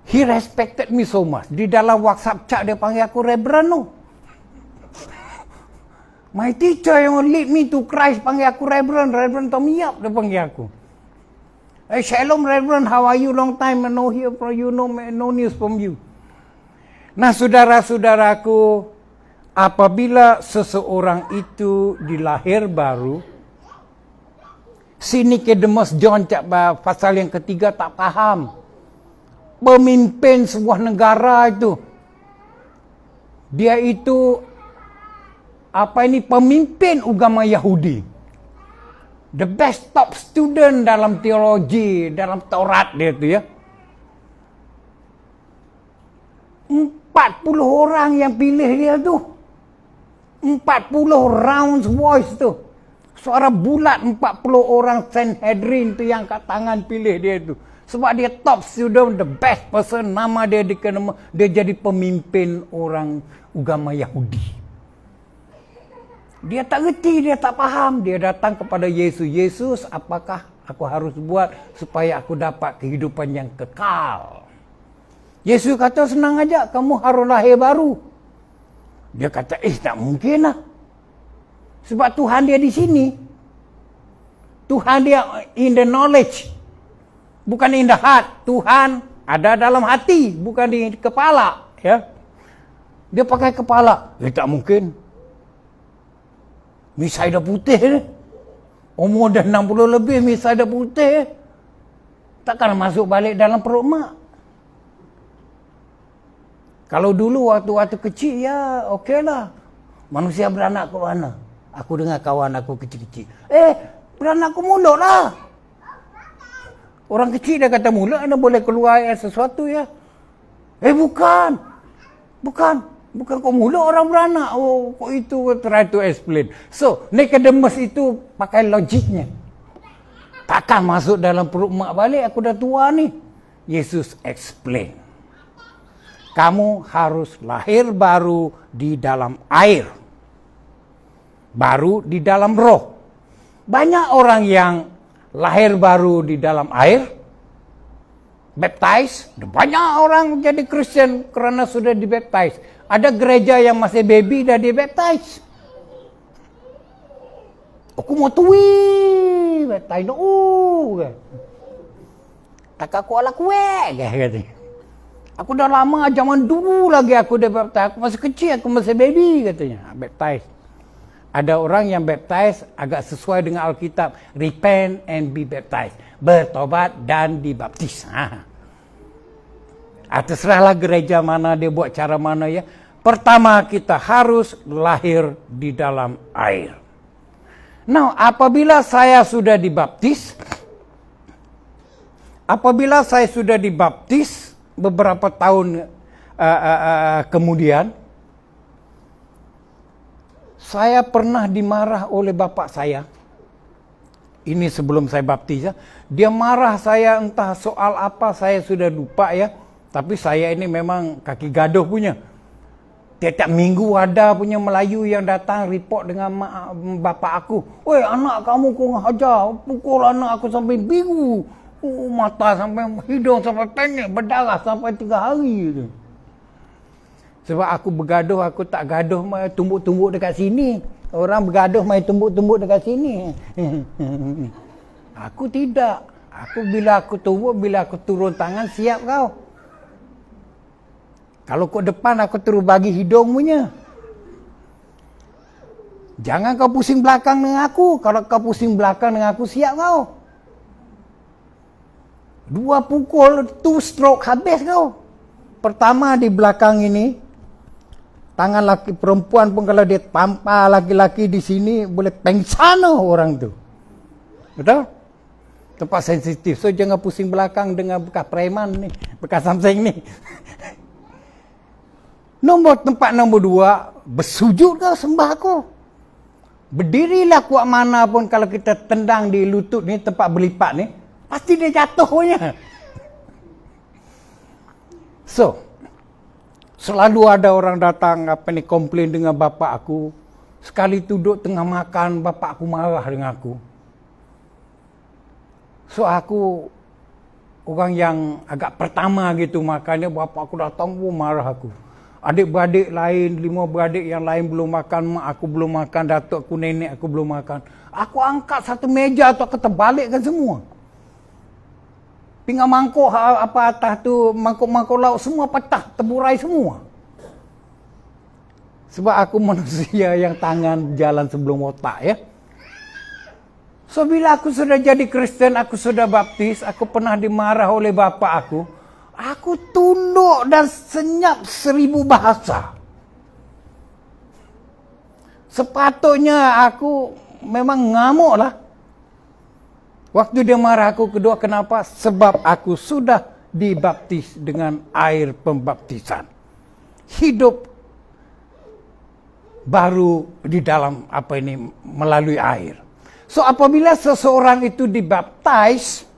he respected me so much. Di dalam WhatsApp chat dia panggil aku Reverend no. My teacher yang lead me to Christ panggil aku Reverend Tommy Yap dia panggil aku. Shalom Reverend, how are you? Long time no hear from you, no news from you. Nah, saudara-saudaraku, apabila seseorang itu dilahir baru, si Nicodemus John pasal yang ketiga tak faham. Pemimpin sebuah negara itu. Dia itu pemimpin agama Yahudi. The best top student dalam teologi, dalam Taurat dia tu ya. 40 orang yang pilih dia tu. 40 rounds voice tu. Suara bulat 40 orang Sanhedrin tu yang kat tangan pilih dia tu. Sebab dia top student, the best person, nama dia dikenal, dia jadi pemimpin orang agama Yahudi. Dia tak reti, dia tak faham. Dia datang kepada Yesus. Yesus, apakah aku harus buat supaya aku dapat kehidupan yang kekal? Yesus kata senang aja, kamu harus lahir baru. Dia kata, tak mungkin lah. Sebab Tuhan dia di sini. Tuhan dia in the knowledge. Bukan in the heart. Tuhan ada dalam hati, bukan di kepala. Ya. Dia pakai kepala. Tak mungkin. Misai dah putih ni. Umur dah 60 lebih, misai dah putih. Takkan masuk balik dalam perut mak. Kalau dulu waktu kecil, ya okey lah. Manusia beranak ke mana? Aku dengar kawan aku kecil-kecil. Beranak aku mulut lah. Orang kecil dah kata mulut, anda boleh keluar sesuatu ya. Bukan. Bukan kau mulut orang beranak. Oh, kau itu try to explain. So, Nicodemus itu pakai logiknya. Takkan masuk dalam perut mak balik, aku dah tua ni. Yesus explain. Kamu harus lahir baru di dalam air. Baru di dalam roh. Banyak orang yang lahir baru di dalam air, baptize. Banyak orang jadi Kristen kerana sudah dibaptize. Ada gereja yang masih baby dah dibaptize. Aku mau tuwi, baptize kan. Tak aku ala kuek katanya. Aku dah lama, zaman dulu lagi aku dah baptize. Aku masih kecil, aku masih baby katanya. Baptize. Ada orang yang baptize agak sesuai dengan Alkitab. Repent and be baptized. Bertobat dan dibaptis. Terserahlah gereja mana dia buat cara mana ya. Pertama kita harus lahir di dalam air. Nah, apabila saya sudah dibaptis, beberapa tahun kemudian, saya pernah dimarah oleh bapak saya. Ini sebelum saya baptis ya. Dia marah saya entah soal apa, saya sudah lupa ya. Tapi saya ini memang kaki gaduh punya. Tiap minggu ada punya Melayu yang datang report dengan bapak aku. Weh, anak kamu kau hajar, pukul anak aku sampai biru. Mata sampai hidung sampai pendek, berdarah sampai 3 hari. Sebab aku bergaduh, aku tak gaduh main tumbuk-tumbuk dekat sini. Orang bergaduh main tumbuk-tumbuk dekat sini. Aku tidak. Bila aku tumbuk, bila aku turun tangan, siap kau. Kalau kau depan, aku terus bagi hidung punya. Jangan kau pusing belakang dengan aku. Kalau kau pusing belakang dengan aku, siap kau. 2 pukul, 2 stroke habis kau. Pertama di belakang ini, tangan laki perempuan pun kalau dia tampar laki-laki di sini, boleh pengsan orang tu. Betul? Tempat sensitif. So jangan pusing belakang dengan bekas preman ni, bekas Samseng ni. Tempat nombor 2, bersujud kau sembah aku. Berdirilah kuat mana pun kalau kita tendang di lutut ni, tempat berlipat ni, pasti dia jatuh punya. So, selalu ada orang datang komplain dengan bapak aku. Sekali duduk tengah makan, bapak aku marah dengan aku. So, aku orang yang agak pertama gitu makannya, bapak aku datang pun marah aku. Adik-beradik lain, 5 beradik yang lain belum makan, mak aku belum makan, datuk aku, nenek aku belum makan. Aku angkat satu meja tu, aku terbalikkan semua. Pinggan mangkuk apa atas tu, mangkuk-mangkuk lauk semua patah, terburai semua. Sebab aku manusia yang tangan jalan sebelum otak ya. So bila aku sudah jadi Kristen, aku sudah baptis, aku pernah dimarah oleh bapak aku. Aku tunduk dan senyap 1000 bahasa. Sepatutnya aku memang ngamuk lah. Waktu dia marah aku kedua, kenapa? Sebab aku sudah dibaptis dengan air pembaptisan. Hidup baru di dalam melalui air. So apabila seseorang itu dibaptis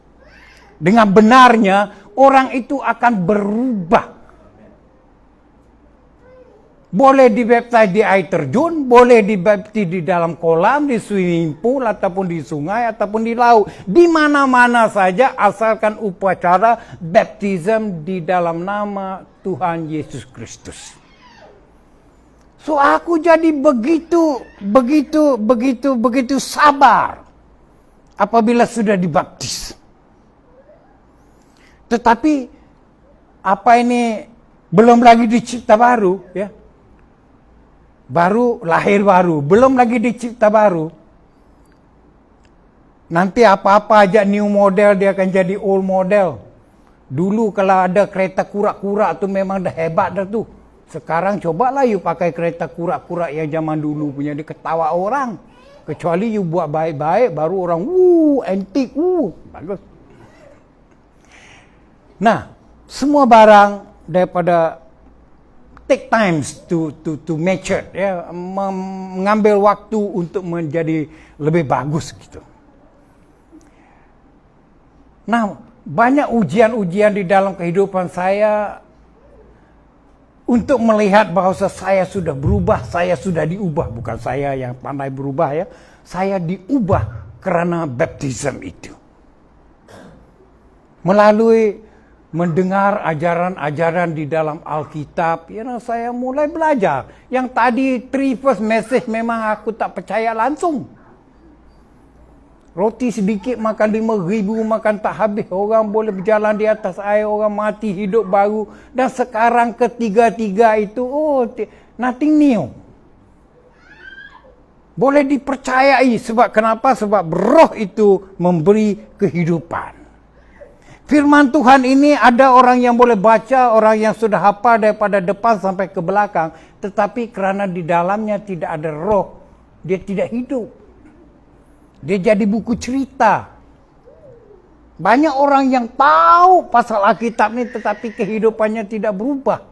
dengan benarnya, orang itu akan berubah. Boleh dibaptis di air terjun, boleh dibaptis di dalam kolam, di swimming pool, ataupun di sungai, ataupun di laut. Di mana-mana saja, asalkan upacara baptism di dalam nama Tuhan Yesus Kristus. So aku jadi begitu sabar apabila sudah dibaptis. Tetapi belum lagi dicipta baru ya. Lahir baru, belum lagi dicipta baru. Nanti apa-apa aja new model dia akan jadi old model. Dulu kalau ada kereta kurak-kurak tu memang dah hebat dah tu. Sekarang cobalah you pakai kereta kurak-kurak yang zaman dulu punya, dia ketawa orang. Kecuali you buat baik-baik, baru orang, antik, bagus. Nah, semua barang daripada take times to mature, ya, mengambil waktu untuk menjadi lebih bagus gitu. Nah, banyak ujian-ujian di dalam kehidupan saya untuk melihat bahwa saya sudah berubah, saya sudah diubah. Bukan saya yang pandai berubah ya, saya diubah karena baptism itu. Melalui mendengar ajaran-ajaran di dalam Alkitab, saya mulai belajar. Yang tadi 3 first message memang aku tak percaya langsung. Roti sedikit makan 5,000, makan tak habis. Orang boleh berjalan di atas air, orang mati, hidup baru. Dan sekarang ketiga-tiga itu, nothing new. Boleh dipercayai. Sebab kenapa? Sebab roh itu memberi kehidupan. Firman Tuhan ini ada orang yang boleh baca, orang yang sudah hafal daripada depan sampai ke belakang. Tetapi kerana di dalamnya tidak ada roh, dia tidak hidup. Dia jadi buku cerita. Banyak orang yang tahu pasal Alkitab ini tetapi kehidupannya tidak berubah.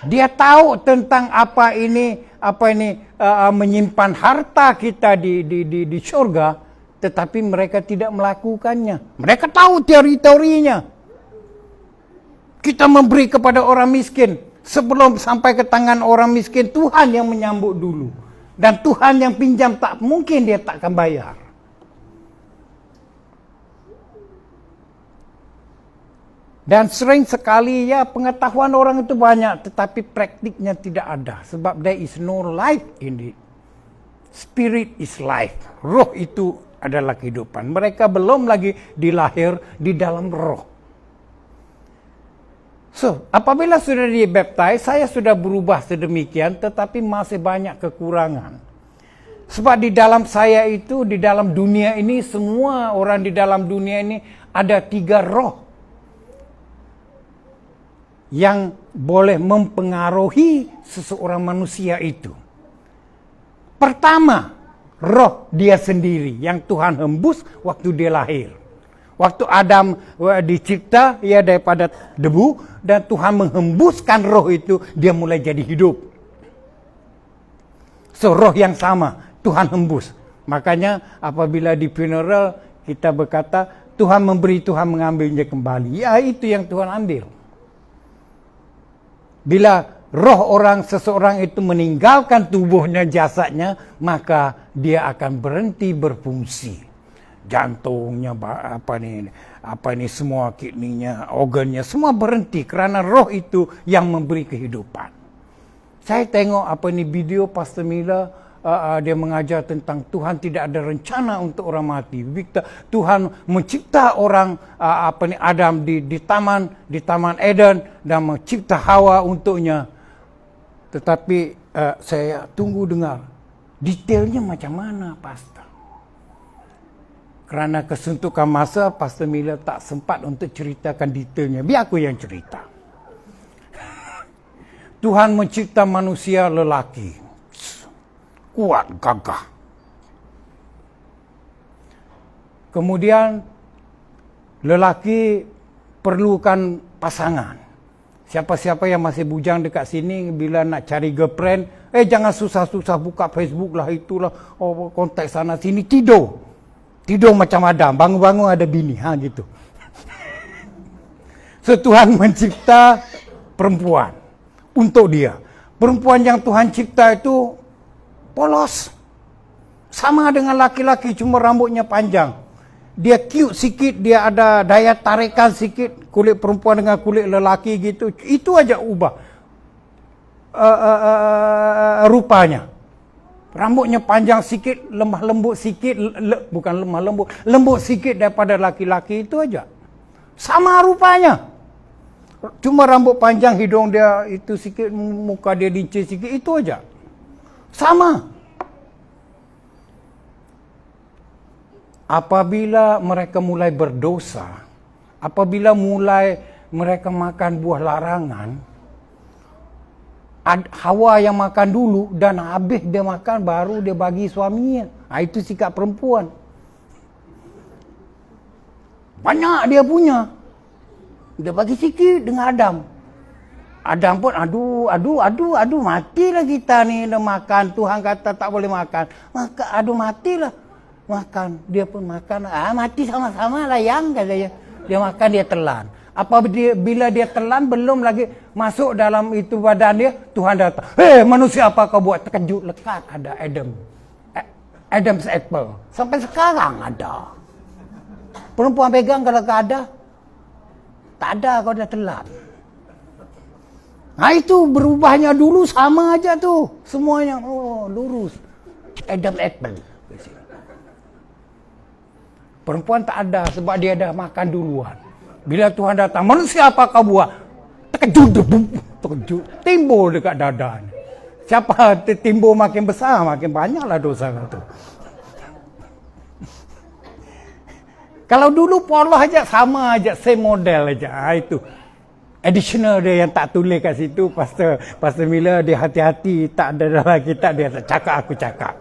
Dia tahu tentang apa ini menyimpan harta kita di surga, tetapi mereka tidak melakukannya. Mereka tahu teori-teorinya. Kita memberi kepada orang miskin. Sebelum sampai ke tangan orang miskin, Tuhan yang menyambut dulu. Dan Tuhan yang pinjam tak mungkin dia takkan bayar. Dan sering sekali ya pengetahuan orang itu banyak, tetapi praktiknya tidak ada. Sebab there is no life in it. Spirit is life. Roh itu adalah kehidupan. Mereka belum lagi dilahir di dalam roh. So, apabila sudah dibaptize, saya sudah berubah sedemikian, tetapi masih banyak kekurangan. Sebab di dalam saya itu, di dalam dunia ini, semua orang di dalam dunia ini ada 3 roh yang boleh mempengaruhi seseorang manusia itu. Pertama, roh dia sendiri yang Tuhan hembus waktu dia lahir. Waktu Adam dicipta, ia daripada debu, dan Tuhan menghembuskan roh itu, dia mulai jadi hidup. So, roh yang sama, Tuhan hembus. Makanya apabila di funeral, kita berkata, Tuhan memberi, Tuhan mengambilnya kembali. Ya, itu yang Tuhan ambil. Bila roh seseorang itu meninggalkan tubuhnya, jasadnya, maka dia akan berhenti berfungsi. Jantungnya, semua kidneynya, organnya, semua berhenti kerana roh itu yang memberi kehidupan. Saya tengok video Pastor Miller, dia mengajar tentang Tuhan tidak ada rencana untuk orang mati. Tuhan mencipta orang Adam di taman Eden dan mencipta Hawa untuknya. Tetapi saya tunggu dengar detailnya macam mana, Pastor. Kerana kesuntukan masa, Pastor Miller tak sempat untuk ceritakan detailnya. Biar aku yang cerita. Tuhan mencipta manusia lelaki. Kuat, gagah. Kemudian, lelaki perlukan pasangan. Siapa-siapa yang masih bujang dekat sini, bila nak cari girlfriend, jangan susah-susah buka Facebook lah, itulah, kontak sana sini, tidur macam Adam, bangun-bangun ada bini, gitu. So, Tuhan mencipta perempuan untuk dia. Perempuan yang Tuhan cipta itu polos. Sama dengan laki-laki, cuma rambutnya panjang. Dia cute sikit, dia ada daya tarikan sikit, kulit perempuan dengan kulit lelaki gitu. Itu aja ubah rupanya. Rambutnya panjang sikit, lemah lembut sikit, bukan lemah lembut, lembut sikit daripada laki-laki, itu aja. Sama rupanya. Cuma rambut panjang, hidung dia itu sikit, muka dia lincir sikit, itu aja. Sama. Apabila mereka mulai berdosa, apabila mulai mereka makan buah larangan, Hawa yang makan dulu dan habis dia makan baru dia bagi suaminya. Itu sikap perempuan. Banyak dia punya. Dia bagi sikit dengan Adam. Adam pun aduh matilah kita ni dah makan. Tuhan kata tak boleh makan. Maka matilah makan. Dia pun makan. Mati sama-sama lah yang katanya. Dia makan dia telan. Bila dia telan belum lagi masuk dalam itu badan dia, Tuhan datang. Manusia apa kau buat? Terkejut, lekat ada Adam's apple. Sampai sekarang ada. Perempuan pegang kalau tak ada. Tak ada, kau dah telan. Itu berubahnya dulu sama aja tuh. Semuanya lurus. Adam's apple. Perempuan tak ada sebab dia dah makan duluan. Bila Tuhan datang, manusia apa kau buat? Terkejut, timbul dekat dada. Siapa timbul makin besar, makin banyaklah dosa itu. Kalau dulu polos aja, sama aja, same model aja. Itu additional dia yang tak tulis kat situ. Pastor Miller dia hati-hati, tak ada dalam kitab dia cakap, aku cakap.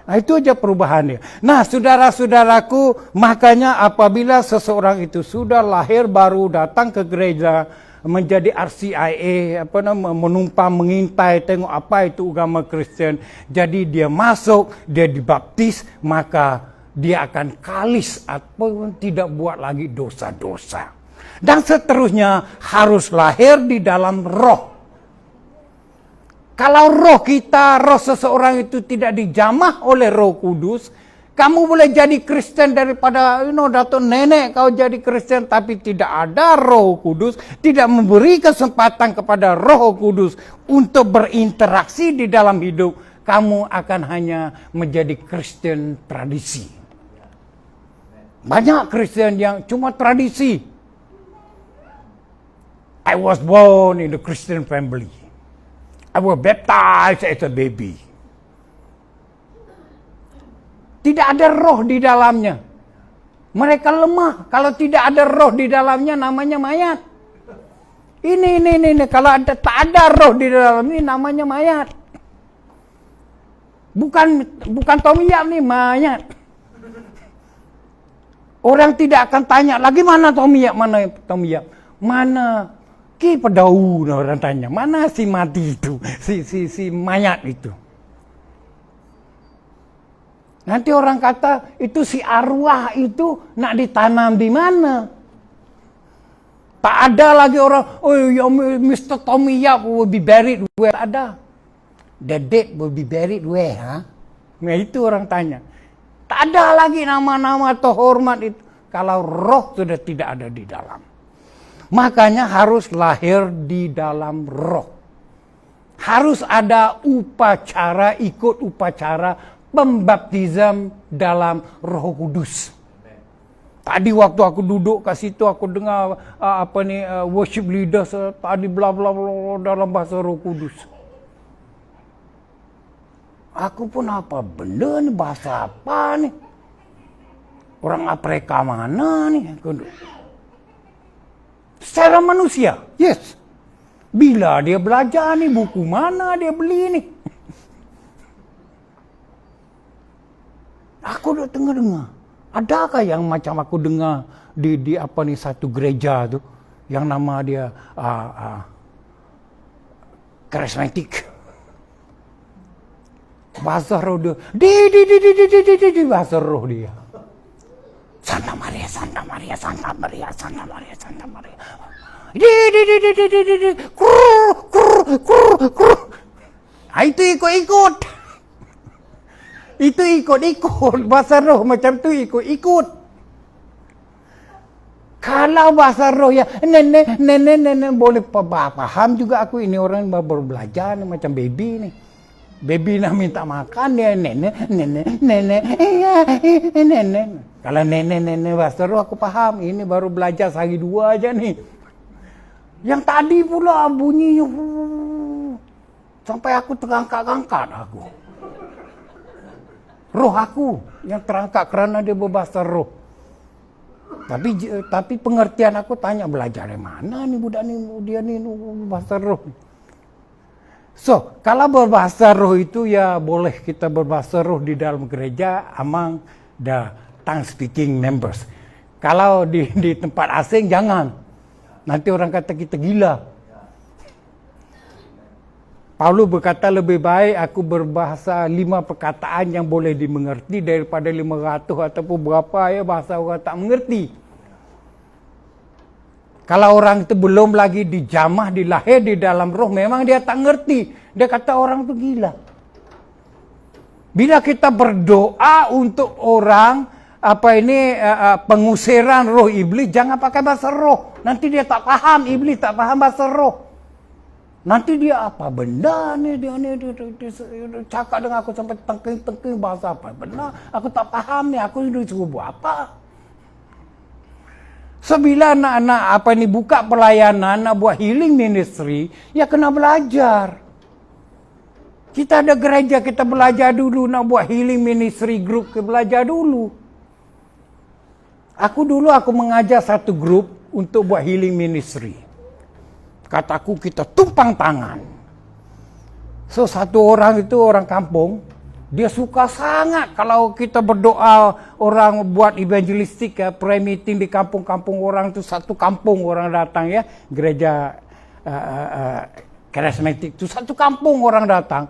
Itu aja perubahan dia. Nah, saudara-saudaraku, makanya apabila seseorang itu sudah lahir baru datang ke gereja menjadi RCIA, menumpang mengintai tengok apa itu agama Kristen. Jadi dia masuk, dia dibaptis, maka dia akan kalis ataupun tidak buat lagi dosa-dosa. Dan seterusnya harus lahir di dalam roh. Kalau roh seseorang itu tidak dijamah oleh Roh Kudus, kamu boleh jadi Kristen daripada datuk nenek kau jadi Kristen, tapi tidak ada Roh Kudus, tidak memberi kesempatan kepada Roh Kudus untuk berinteraksi di dalam hidup, kamu akan hanya menjadi Kristen tradisi. Banyak Kristen yang cuma tradisi. I was born in a Christian family. I was baptized as a baby. Tidak ada roh di dalamnya. Mereka lemah. Kalau tidak ada roh di dalamnya, namanya mayat. Ini. Kalau tak ada roh di dalam ini, namanya mayat. Bukan Tommy Yap nih, mayat. Orang tidak akan tanya, lagi mana Tommy Yap? Mana Ki Pedau, orang tanya, mana si mati itu, si mayat itu. Nanti orang kata, itu si arwah itu nak ditanam di mana? Tak ada lagi orang, Mr. Tommy Yap will be buried where? Tak ada. The dead will be buried where? Nah, itu orang tanya. Tak ada lagi nama-nama atau hormat itu. Kalau roh sudah tidak ada di dalam. Makanya harus lahir di dalam roh. Harus ada upacara, ikut upacara pembaptisan dalam Roh Kudus. Tadi waktu aku duduk kat situ, aku dengar worship leaders tadi bla bla bla dalam bahasa Roh Kudus. Aku pun apa benda ni, bahasa apa ni? Orang Afrika mana ni? Secara manusia, yes. Bila dia belajar ni, buku mana dia beli ni? Aku dah dengar. Adakah yang macam aku dengar di satu gereja tu, yang nama dia karismatik. Bahasa roh dia, di bahasa roh dia. Santa Maria. Itu ikut. Itu ikut. Bahasa roh macam tu ikut. Kalau bahasa roh ya nenek boleh paham juga aku, ini orang baru belajar ni, macam baby ni. Baby nak minta makan dia nenek. Kalau nenek bahasa roh aku faham. Ini baru belajar sehari dua aja nih. Yang tadi pula bunyinya sampai aku terangkat aku. Roh aku yang terangkat kerana dia berbahasa roh. Tapi pengertian aku tanya, belajar dari mana ni budak ni, dia ni bahasa roh. So, kalau berbahasa roh itu ya boleh kita berbahasa roh di dalam gereja among the tongue speaking members. Kalau di tempat asing jangan. Nanti orang kata kita gila. Paulus berkata lebih baik aku berbahasa 5 perkataan yang boleh dimengerti daripada 500 ataupun berapa bahasa orang tak mengerti. Kalau orang itu belum lagi dijamah, dilahir di dalam roh, memang dia tak ngerti. Dia kata orang itu gila. Bila kita berdoa untuk orang pengusiran roh iblis, jangan pakai bahasa roh. Nanti dia tak paham, iblis tak paham bahasa roh. Nanti dia apa benda ni dia cakap dengan aku sampai tengking bahasa apa benda aku tak faham ni, aku disuruh buat apa. So bila anak-anak buka pelayanan, nak buat healing ministry, ya kena belajar. Kita ada gereja, kita belajar dulu nak buat healing ministry group, kita belajar dulu. Aku mengajar satu grup untuk buat healing ministry. Kataku kita tumpang tangan. So satu orang itu orang kampung, dia suka sangat kalau kita berdoa orang buat evangelistik prayer meeting di kampung-kampung orang tu, satu kampung orang datang ya, gereja karismatik tu satu kampung orang datang.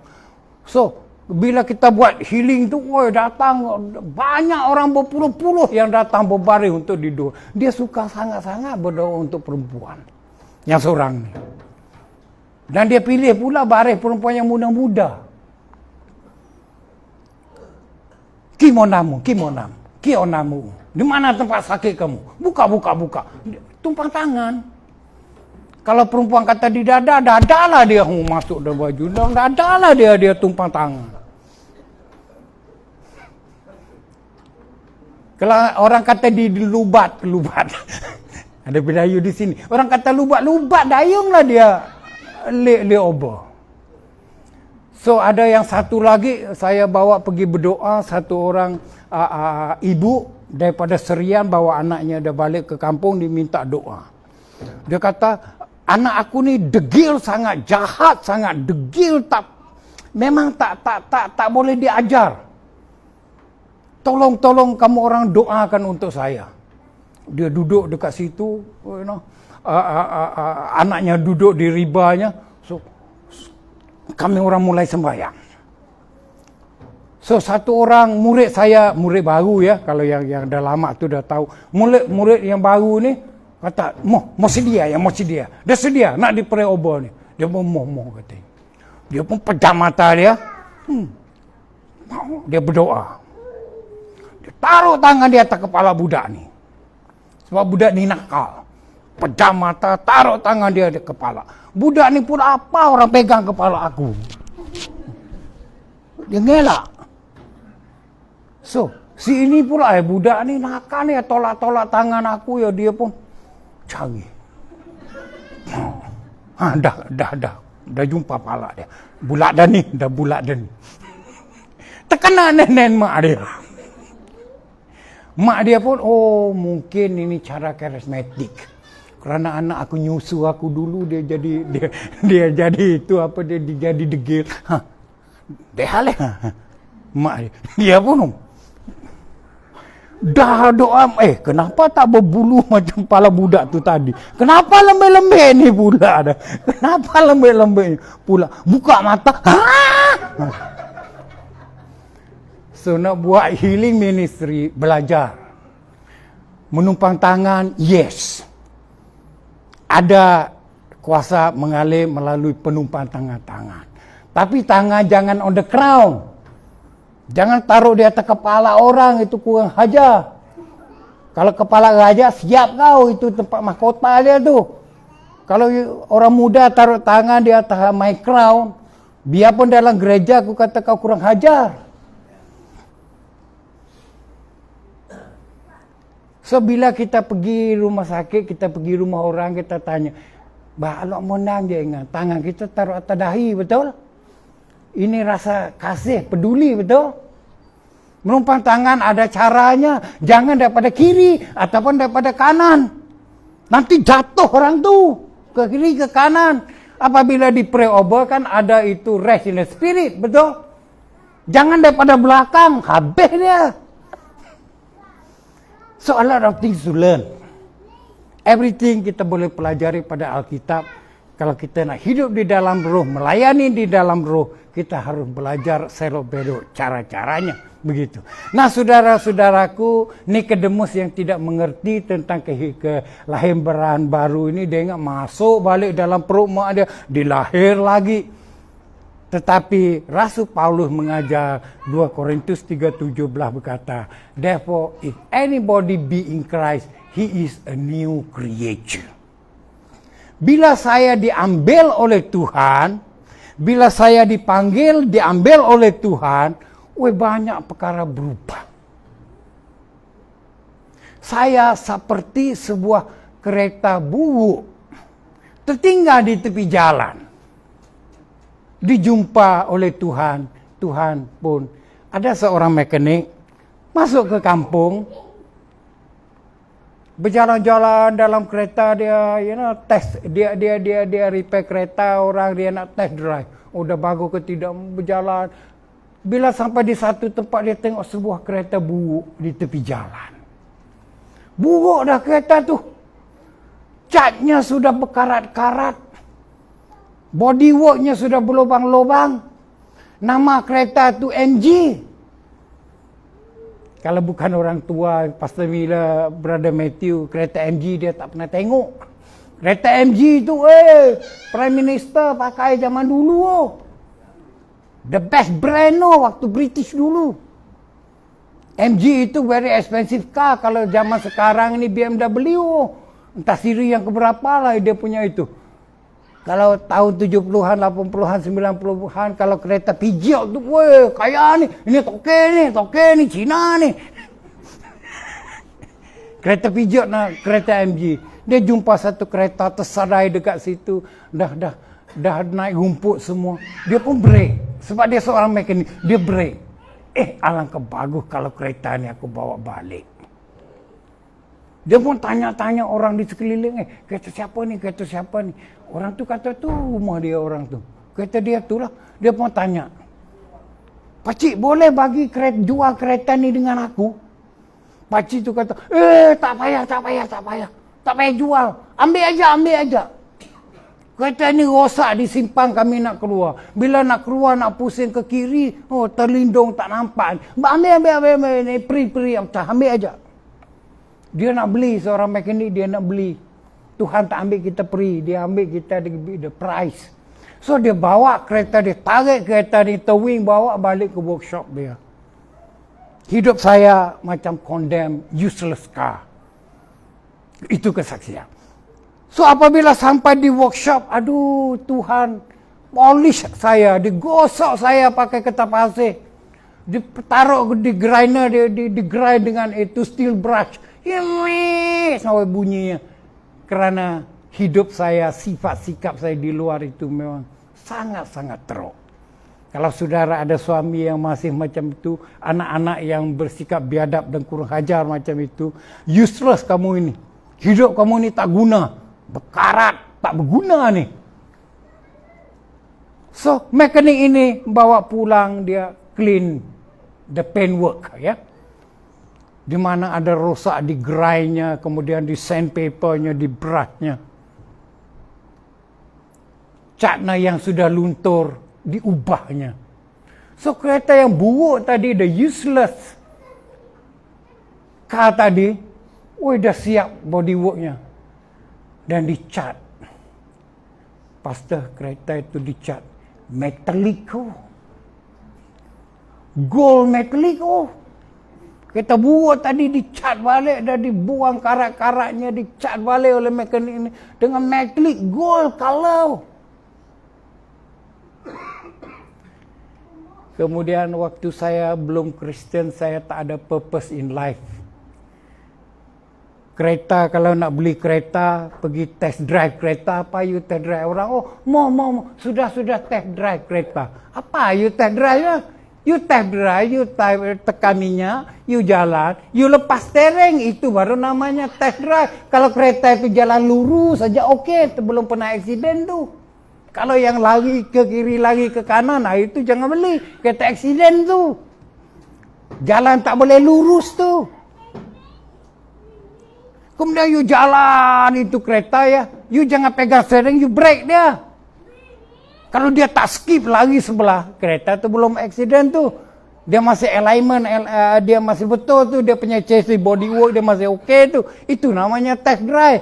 So bila kita buat healing tu, datang banyak orang berpuluh-puluh yang datang berbaring untuk didoa. Dia suka sangat-sangat berdoa untuk perempuan yang seorang ni. Dan dia pilih pula baris perempuan yang muda-muda. Kimonamu. Di mana tempat sakit kamu? Buka. Tumpang tangan. Kalau perempuan kata di dada, dadalah dia masuk dalam baju. Dadalah dia tumpang tangan. Kalau orang kata di lubat. Ada Melayu di sini. Orang kata lubat, dayunglah dia le oba. So ada yang satu lagi saya bawa pergi berdoa, satu orang ibu daripada Serian bawa anaknya dia balik ke kampung diminta doa. Dia kata anak aku ni degil sangat, jahat sangat, degil memang tak boleh diajar. Tolong kamu orang doakan untuk saya. Dia duduk dekat situ, anaknya duduk di ribanya. So kami orang mulai sembahyang. So satu orang murid saya, murid baru ya, kalau yang dah lama tu dah tahu. Murid yang baru ni kata, mau sedia. Dia sedia nak diperi obat ni. Dia pun mau katanya. Dia pun pejam mata dia. Dia berdoa. Dia taruh tangan di atas kepala budak ni. Sebab budak ni nakal. Pejam mata, taruh tangan dia di kepala. Budak ni pun apa orang pegang kepala aku. Dia ngelak. So, si ini pula budak ni nakal ni, tolak-tolak tangan aku ya, dia pun cari. Dah jumpa pala dia. Bulat dah ni. Terkena nenek mak dia. Mak dia pun, mungkin ini cara karismatik. Kerana anak aku nyusu aku dulu, dia jadi itu dia jadi degil. Dia halih. Mak dia pun dah doa, kenapa tak berbulu macam kepala budak tu tadi? Kenapa lembek-lembek ni pula dah? Kenapa lembek-lembek ni pula? Buka mata. So nak buat healing ministry, belajar. Menumpang tangan, yes. Ada kuasa mengalir melalui penumpang tangan. Tapi tangan jangan on the ground. Jangan taruh di atas kepala orang, itu kurang hajar. Kalau kepala raja, siap kau, itu tempat mahkota dia tu. Kalau orang muda taruh tangan di atas my crown, biarpun dalam gereja aku kata kau kurang hajar. So bila kita pergi rumah sakit, kita pergi rumah orang, kita tanya, balok menang dia ingat, tangan kita taruh atas dahi, betul? Ini rasa kasih, peduli, betul? Menumpang tangan ada caranya, jangan daripada kiri ataupun daripada kanan. Nanti jatuh orang tu, ke kiri, ke kanan. Apabila di pray over kan ada itu rest in the spirit, betul? Jangan daripada belakang, habis dia. So a lot of things to learn. Everything kita boleh pelajari pada Alkitab. Kalau kita nak hidup di dalam roh, melayani di dalam roh, kita harus belajar selok-belok cara-caranya. Begitu. Nah, saudara-saudaraku, Nikodemus yang tidak mengerti tentang kelahiran baru ini, dia ingat masuk balik dalam perut mak dia, dilahir lagi. Tetapi Rasul Paulus mengajar 2 Korintus 3:17 berkata, therefore if anybody be in Christ, he is a new creature. Bila saya diambil oleh Tuhan, bila saya dipanggil, diambil oleh Tuhan, banyak perkara berubah. Saya seperti sebuah kereta buruk tertinggal di tepi jalan. Dijumpa oleh Tuhan. Tuhan pun ada seorang mekanik masuk ke kampung, berjalan-jalan dalam kereta dia, test dia repair kereta orang, dia nak test drive. Udah bagus ke tidak berjalan. Bila sampai di satu tempat dia tengok sebuah kereta buruk di tepi jalan. Buruk dah kereta tu. Catnya sudah berkarat-karat. Bodyworknya sudah berlubang-lubang. Nama kereta tu MG. Kalau bukan orang tua, Pastor Miller, Brother Matthew, kereta MG dia tak pernah tengok. Kereta MG tu, Prime Minister pakai zaman dulu. The best brand waktu British dulu. MG itu very expensive car. Kalau zaman sekarang ini BMW. Entah siri yang keberapa lah dia punya itu. Kalau tahun 70-an, 80-an, 90-an, kalau kereta Peugeot tu, kaya ni. Ini toke ni, Cina ni. Kereta Peugeot kereta MG. Dia jumpa satu kereta tersadai dekat situ. Dah naik rumput semua. Dia pun break. Sebab dia seorang mekanik. Dia break. Alangkah bagus kalau kereta ni aku bawa balik. Dia pun tanya-tanya orang di sekeliling. Kereta siapa ni? Kereta siapa ni? Orang tu kata tu rumah dia orang tu. Kereta dia tu lah. Dia pun tanya. Pakcik boleh bagi jual kereta ni dengan aku? Pakcik tu kata. Tak payah. Tak payah jual. Ambil aja. Kereta ni rosak disimpan kami nak keluar. Bila nak keluar nak pusing ke kiri, terlindung tak nampak. Ambil ni pri ambil aja. Dia nak beli, seorang mekanik dia nak beli. Tuhan tak ambil kita pri, dia ambil kita the price. So dia bawa kereta dia, tarik kereta ni towing bawa balik ke workshop dia. Hidup saya macam condemn useless car. Itu kesaksian. So apabila sampai di workshop, aduh Tuhan, polish saya, digosok saya pakai kertas pasir. Ditaruh di grinder, di grind dengan itu steel brush. Sampai bunyinya. Kerana hidup saya, sifat sikap saya di luar itu memang sangat-sangat teruk. Kalau saudara ada suami yang masih macam itu, anak-anak yang bersikap biadab dan kurang ajar macam itu, useless kamu ini. Hidup kamu ini tak guna. Berkarat, tak berguna ni. So, mekanik ini bawa pulang, dia clean the paintwork, ya. Di mana ada rosak di grindnya, kemudian di sandpapernya, di brushnya. Catnya yang sudah luntur, diubahnya. So, kereta yang buruk tadi, the useless car tadi, dah siap bodyworknya. Dan dicat. Pastor, kereta itu dicat. Metalik. Gold metalik. Kereta buruk tadi dicat balik. Dan dibuang karat-karatnya. Dicat balik oleh mekanik ini. Dengan metalik gold color. Kemudian waktu saya belum Kristen, saya tak ada purpose in life. Kereta, kalau nak beli kereta, pergi test drive kereta, apa you test drive? Orang, mau, sudah test drive kereta. Apa you test drive? You test drive, you tekan minyak, you jalan, you lepas steering, itu baru namanya test drive. Kalau kereta itu jalan lurus saja, okey, belum pernah aksiden tu. Kalau yang lari ke kiri, lari ke kanan, itu jangan beli. Kereta aksiden tu. Jalan tak boleh lurus tu. Kemudian you jalan itu kereta ya, you jangan pegang steering, you brake dia. Kalau dia tak skip lagi sebelah, kereta tu belum aksiden tu. Dia masih alignment, dia masih betul tu, dia punya chassis bodywork dia masih okey tu. Itu namanya test drive.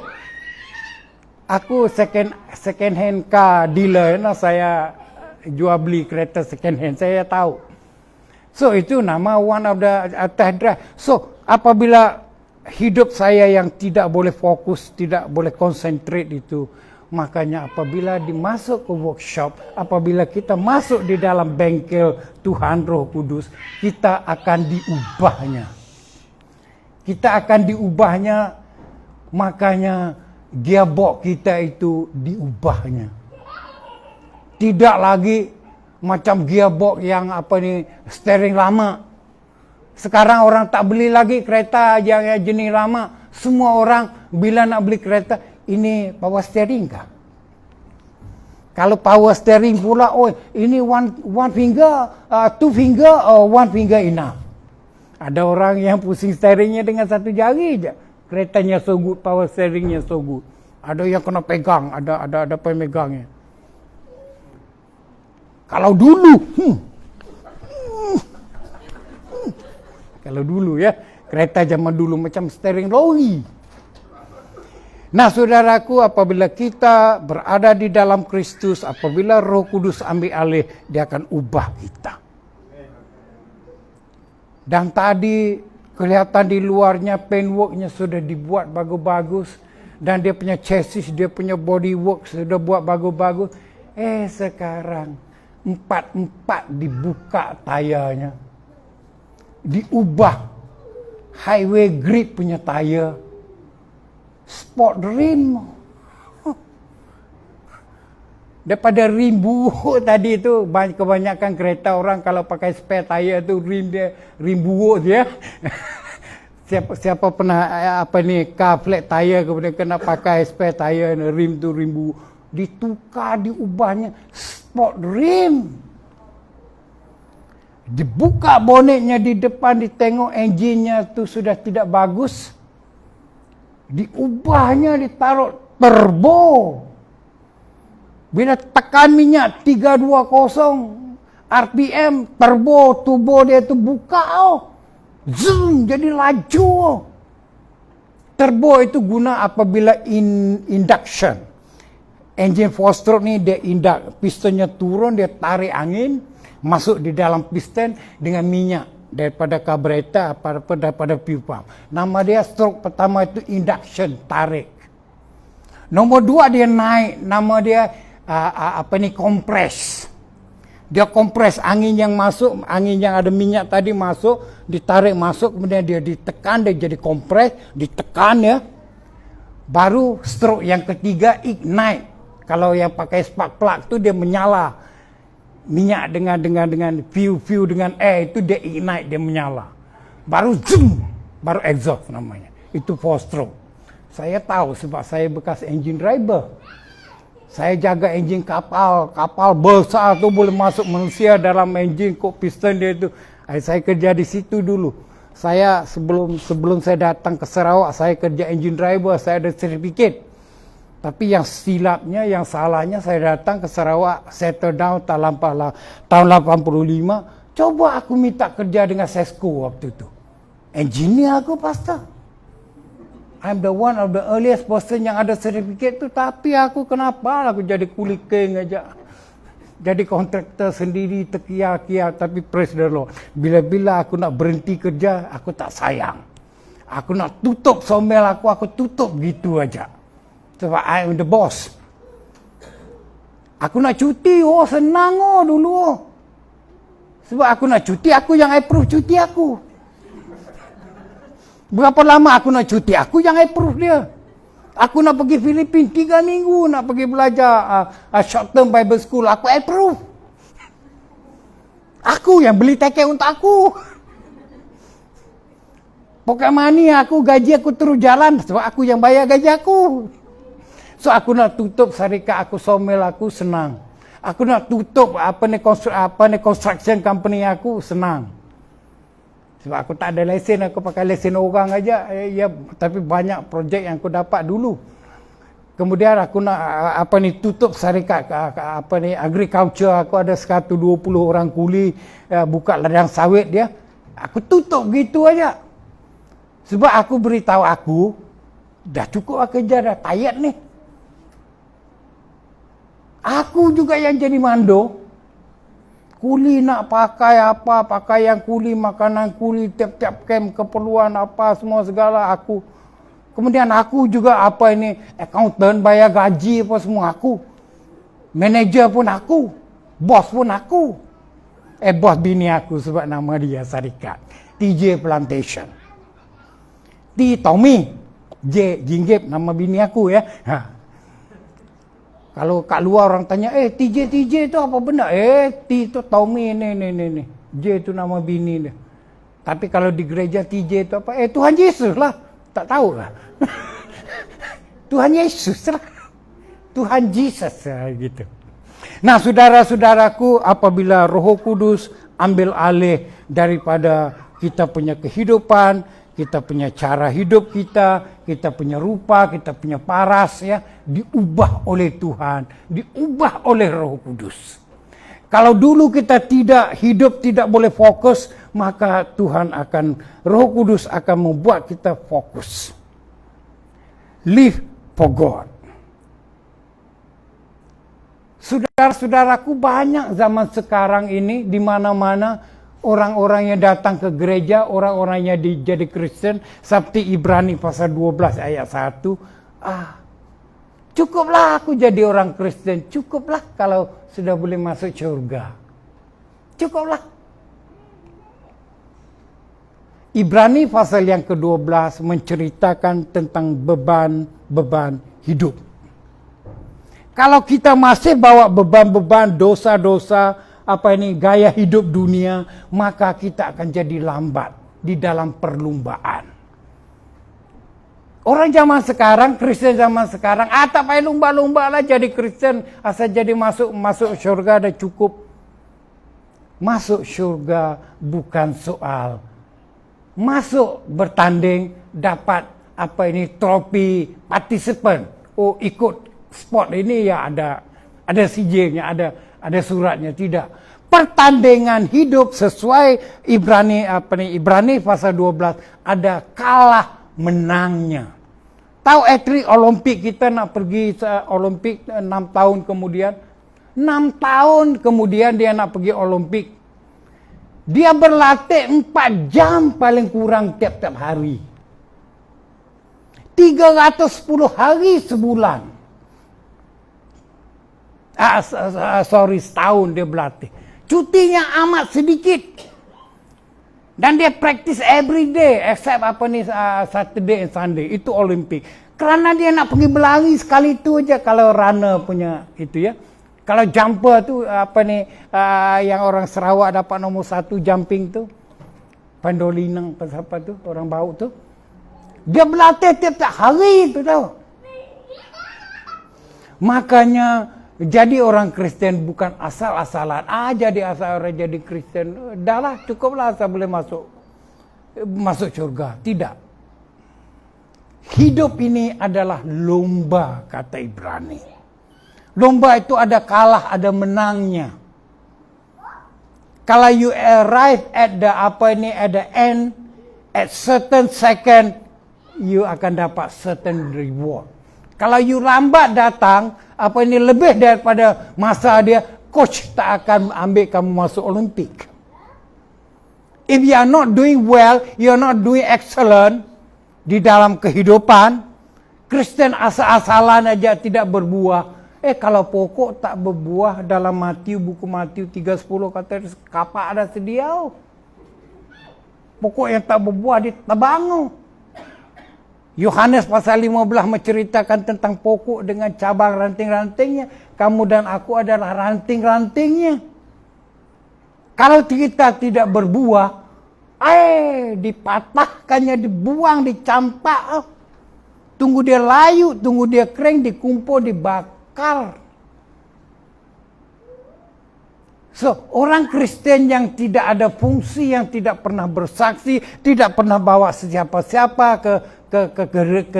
Aku second hand car dealer, saya jual beli kereta second hand, saya tahu. So itu nama one of the test drive. So apabila hidup saya yang tidak boleh fokus, tidak boleh concentrate itu, makanya apabila dimasuk ke workshop, apabila kita masuk di dalam bengkel Tuhan Roh Kudus, kita akan diubahnya. Kita akan diubahnya, makanya gearbox kita itu diubahnya. Tidak lagi macam gearbox yang steering lama. Sekarang orang tak beli lagi kereta yang jenis lama. Semua orang bila nak beli kereta, ini power steering kah? Kalau power steering pula, ini one finger, two finger, or one finger enough. Ada orang yang pusing steeringnya dengan satu jari je. Keretanya so good, power steeringnya so good. Ada yang kena pegang, ada pemegangnya. Kalau dulu, kalau dulu ya, kereta zaman dulu macam steering lori. Nah saudaraku, apabila kita berada di dalam Kristus, apabila Roh Kudus ambil alih, dia akan ubah kita. Dan tadi kelihatan di luarnya paintworknya sudah dibuat bagus-bagus. Dan dia punya chassis, dia punya bodywork sudah buat bagus-bagus. Sekarang empat dibuka tayarnya. Diubah highway grip punya tayar. Sport rim. Daripada rim buruk tadi tu, kebanyakan kereta orang kalau pakai spare tayar tu rim dia rim buruk dia. Siapa pernah car flat tayar kemudian kena pakai spare tayar, rim tu rim buruk. Ditukar, diubahnya sport rim. Dibuka bonetnya di depan, ditengok enjinnya tu sudah tidak bagus. Diubahnya, ditaruh turbo. Bila tekan minyak 320 RPM, turbo dia tu buka. Zoom, jadi laju. Turbo itu guna apabila induction. Engine 4-stroke ni dia pistonnya turun, dia tarik angin, masuk di dalam piston dengan minyak daripada carburetor, daripada fuel pump. Nama dia stroke pertama itu induction, tarik. Nombor 2 dia naik, nama dia kompres. Dia kompres angin yang masuk, angin yang ada minyak tadi masuk, ditarik masuk, kemudian dia ditekan, dia jadi kompres, ditekan ya. Baru stroke yang ketiga ignite. Kalau yang pakai spark plug tu dia menyala. Minyak dengan fuel dengan air itu dia ignite, dia menyala. Baru zoom, baru exhaust namanya. Itu 4-stroke. Saya tahu sebab saya bekas engine driver. Saya jaga enjin kapal besar tu boleh masuk manusia dalam enjin kok piston dia tu. Saya kerja di situ dulu. Saya sebelum saya datang ke Sarawak, saya kerja engine driver, saya ada sertifikat. Tapi yang silapnya, yang salahnya saya datang ke Sarawak, settle down tahun 85. Coba aku minta kerja dengan Sesko waktu itu. Engineer aku pastor. I'm the one of the earliest person yang ada sertifikat tu, tapi aku kenapa aku jadi kuli keng aja. Jadi kontraktor sendiri terkiar-kiar, tapi praise the Lord. Bila-bila aku nak berhenti kerja, aku tak sayang. Aku nak tutup somel aku tutup gitu aja. Sebab I am the boss. Aku nak cuti, senang dulu. Sebab aku nak cuti, aku yang approve cuti aku. Berapa lama aku nak cuti, aku yang approve dia. Aku nak pergi Filipina 3 minggu, nak pergi belajar short term Bible school, aku approve. Aku yang beli tiket untuk aku. Pocket money aku, gaji aku terus jalan sebab aku yang bayar gaji aku. So aku nak tutup syarikat aku, sawmill aku, senang. Aku nak tutup construction company aku, senang. Sebab aku tak ada lesen, aku pakai lesen orang aja. Ya, tapi banyak projek yang aku dapat dulu. Kemudian aku nak tutup syarikat agriculture, aku ada 120 orang kuli buka ladang sawit dia. Aku tutup gitu aja. Sebab aku beritahu aku dah cukup aku kerja, dah tired ni. Aku juga yang jadi mando. Kuli nak pakai apa, pakaian kuli, makanan kuli, tiap-tiap camp keperluan apa, semua segala aku. Kemudian aku juga accountant, bayar gaji apa semua aku. Manager pun aku. Bos pun aku. Bos bini aku sebab nama dia syarikat. TJ Plantation. T. Tommy. J. Jinggip nama bini aku ya. Kalau kat luar orang tanya, TJ tu apa benda? T tu Tommy ni. J tu nama bini dia. Tapi kalau di gereja TJ tu apa? Tuhan Yesus lah. Tak tahu lah. Tuhan Yesus lah. Tuhan Jesus gitu. Nah, saudara-saudaraku, apabila Roh Kudus ambil alih daripada kita punya kehidupan, kita punya cara hidup kita punya rupa, kita punya paras ya, diubah oleh Tuhan, diubah oleh Roh Kudus. Kalau dulu kita tidak boleh fokus, maka Roh Kudus akan membuat kita fokus. Live for God. Saudara-saudaraku, banyak zaman sekarang ini di mana-mana orang-orang yang datang ke gereja, orang-orang yang jadi Kristen, seperti Ibrani pasal 12 ayat 1. Cukuplah aku jadi orang Kristen, cukuplah kalau sudah boleh masuk syurga. Cukuplah. Ibrani pasal yang ke-12 menceritakan tentang beban-beban hidup. Kalau kita masih bawa beban-beban dosa-dosa, gaya hidup dunia, maka kita akan jadi lambat di dalam perlumbaan. Orang zaman sekarang, Kristen zaman sekarang, tak payah lumba-lumba lah jadi Kristen, asal jadi masuk syurga dah cukup. Masuk syurga bukan soal masuk bertanding dapat trofi participant. Ikut sport ini ya ada sijilnya, ada suratnya, tidak. Pertandingan hidup sesuai Ibrani pasal 12 ada kalah menangnya. Tahu atlet Olimpik kita nak pergi Olimpik 6 tahun kemudian. 6 tahun kemudian dia nak pergi Olimpik. Dia berlatih 4 jam paling kurang tiap-tiap hari. 310 hari sebulan. Setahun dia berlatih. Cutinya amat sedikit. Dan dia practice every day except Saturday and Sunday. Itu Olimpik. Kerana dia nak pergi berlari sekali itu aja kalau runner punya itu ya. Kalau jumper tu yang orang Sarawak dapat nombor 1 jumping tu. Pandolinang apa tu, orang bau tu. Dia berlatih tiap-tiap hari tu tahu. Makanya jadi orang Kristen bukan asal-asalan. Jadi orang jadi Kristen. Dah lah, cukuplah asal boleh masuk syurga. Tidak. Hidup ini adalah lomba, kata Ibrani. Lomba itu ada kalah, ada menangnya. Kalau you arrive at the end, at certain second, you akan dapat certain reward. Kalau you lambat datang, lebih daripada masa dia, coach tak akan ambil kamu masuk Olimpik. If you are not doing well, you are not doing excellent di dalam kehidupan, Kristen asal-asalan aja tidak berbuah. Kalau pokok tak berbuah dalam buku Matius 3:10 kata kapak ada sedia. Pokok yang tak berbuah ditebang. Yohanes pasal 15 menceritakan tentang pokok dengan cabang ranting-rantingnya. Kamu dan aku adalah ranting-rantingnya. Kalau kita tidak berbuah, dipatahkannya, dibuang, dicampak. Tunggu dia layu, tunggu dia kering, dikumpul, dibakar. So, orang Kristen yang tidak ada fungsi, yang tidak pernah bersaksi, tidak pernah bawa siapa-siapa ke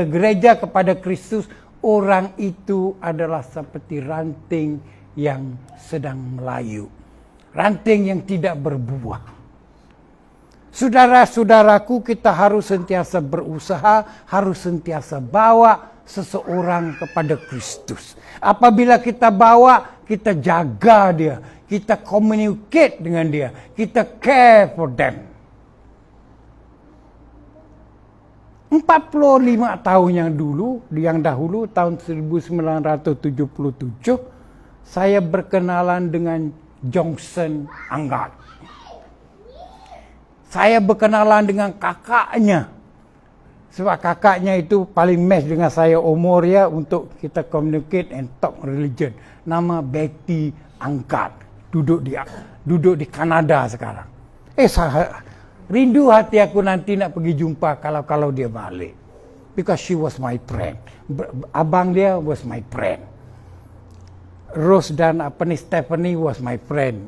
gereja kepada Kristus, orang itu adalah seperti ranting yang sedang melayu. Ranting yang tidak berbuah. Saudara-saudaraku, kita harus sentiasa berusaha, harus sentiasa bawa seseorang kepada Kristus. Apabila kita bawa, kita jaga dia, kita communicate dengan dia, kita care for them. 45 tahun yang dahulu, tahun 1977, saya berkenalan dengan Johnson Anggad. Saya berkenalan dengan kakaknya. Sebab kakaknya itu paling match dengan saya umur ya, untuk kita communicate and talk religion. Nama Betty Anggad. Duduk di Kanada sekarang. Rindu hati aku nanti nak pergi jumpa kalau dia balik. Because she was my friend. Abang dia was my friend. Rose dan Stephanie was my friend.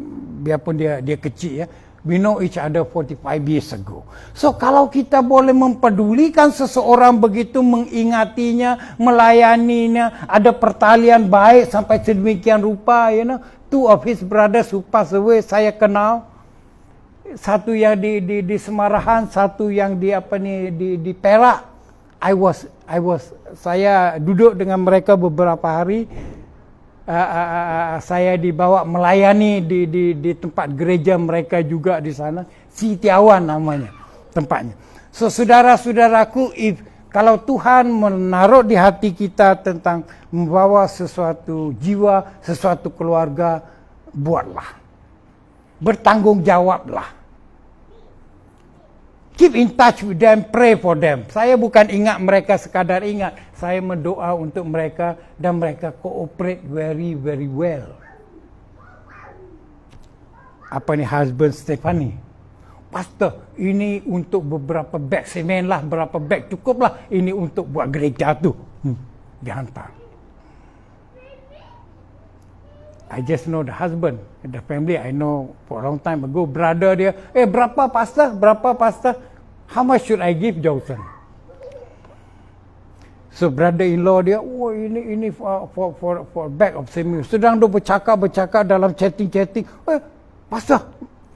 Biarpun dia kecil ya. We know each other 45 years ago. So kalau kita boleh mempedulikan seseorang begitu, mengingatinya, melayaninya, ada pertalian baik sampai sedemikian rupa, you know. Two of his brothers who passed away saya kenal. Satu yang di Semarahan, satu yang di Perak. Saya duduk dengan mereka beberapa hari. Saya dibawa melayani di tempat gereja mereka juga di sana. Sitiawan namanya tempatnya. So saudara-saudaraku, kalau Tuhan menaruh di hati kita tentang membawa sesuatu jiwa, sesuatu keluarga, buatlah. Bertanggungjawablah. Keep in touch with them, pray for them. Saya bukan ingat mereka sekadar ingat. Saya mendoa untuk mereka dan mereka cooperate very, very well. Husband Stephanie. Pastor, ini untuk beberapa beg semen lah, berapa beg cukup lah. Ini untuk buat gereja tu. Dihantar. I just know the husband, the family I know for a long time ago. Brother dia, berapa pastor? Berapa pastor? How much should I give Johnson? So brother-in-law dia, ini for bag of semen. Sedang dia bercakap dalam chatting. Pastor,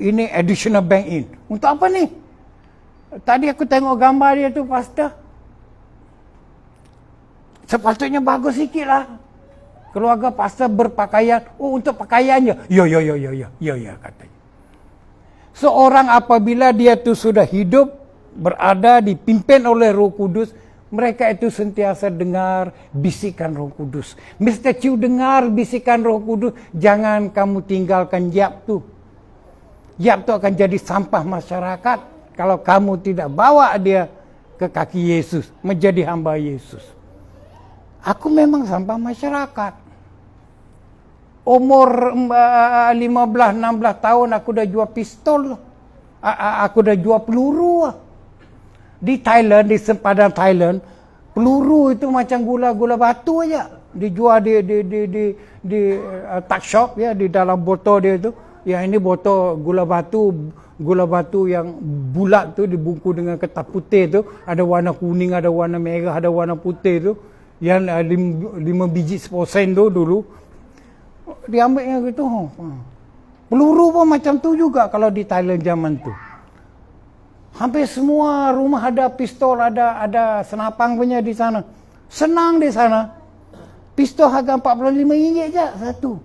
ini additional bank in. Untuk apa ni? Tadi aku tengok gambar dia tu, pastor. Sepatutnya bagus sikit lah. Keluarga pastor berpakaian, untuk pakaiannya. Ya, katanya. Seorang apabila dia tu sudah hidup, berada, dipimpin oleh Roh Kudus, mereka itu sentiasa dengar bisikan Roh Kudus. Mr. Chu dengar bisikan Roh Kudus, jangan kamu tinggalkan Yap tu. Yap tu akan jadi sampah masyarakat kalau kamu tidak bawa dia ke kaki Yesus, menjadi hamba Yesus. Aku memang sampah masyarakat. Umur 15-16 tahun aku dah jual pistol. Aku dah jual peluru. Di Thailand, di sempadan Thailand, peluru itu macam gula-gula batu aja. Dijual di tuck shop ya, di dalam botol dia itu. Yang ini botol gula batu yang bulat tu, dibungkus dengan kertas putih tu. Ada warna kuning, ada warna merah, ada warna putih tu. Yang 5 biji 10 sen tu dulu. Diambilnya gitu. Peluru pun macam tu juga kalau di Thailand zaman tu. Hampir semua rumah ada pistol, ada senapang punya di sana. Senang di sana. Pistol harga RM45 je satu.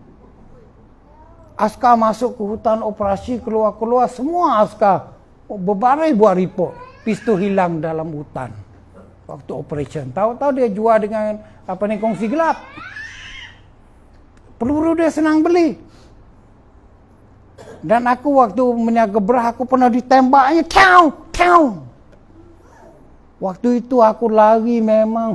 Askar masuk ke hutan operasi, keluar semua askar berbaris buat report. Pistol hilang dalam hutan waktu operation. Tahu-tahu dia jual dengan kongsi gelap. Peluru dia senang beli. Dan aku waktu meniaga berah, aku pernah ditembaknya. Kiau. Waktu itu aku lari memang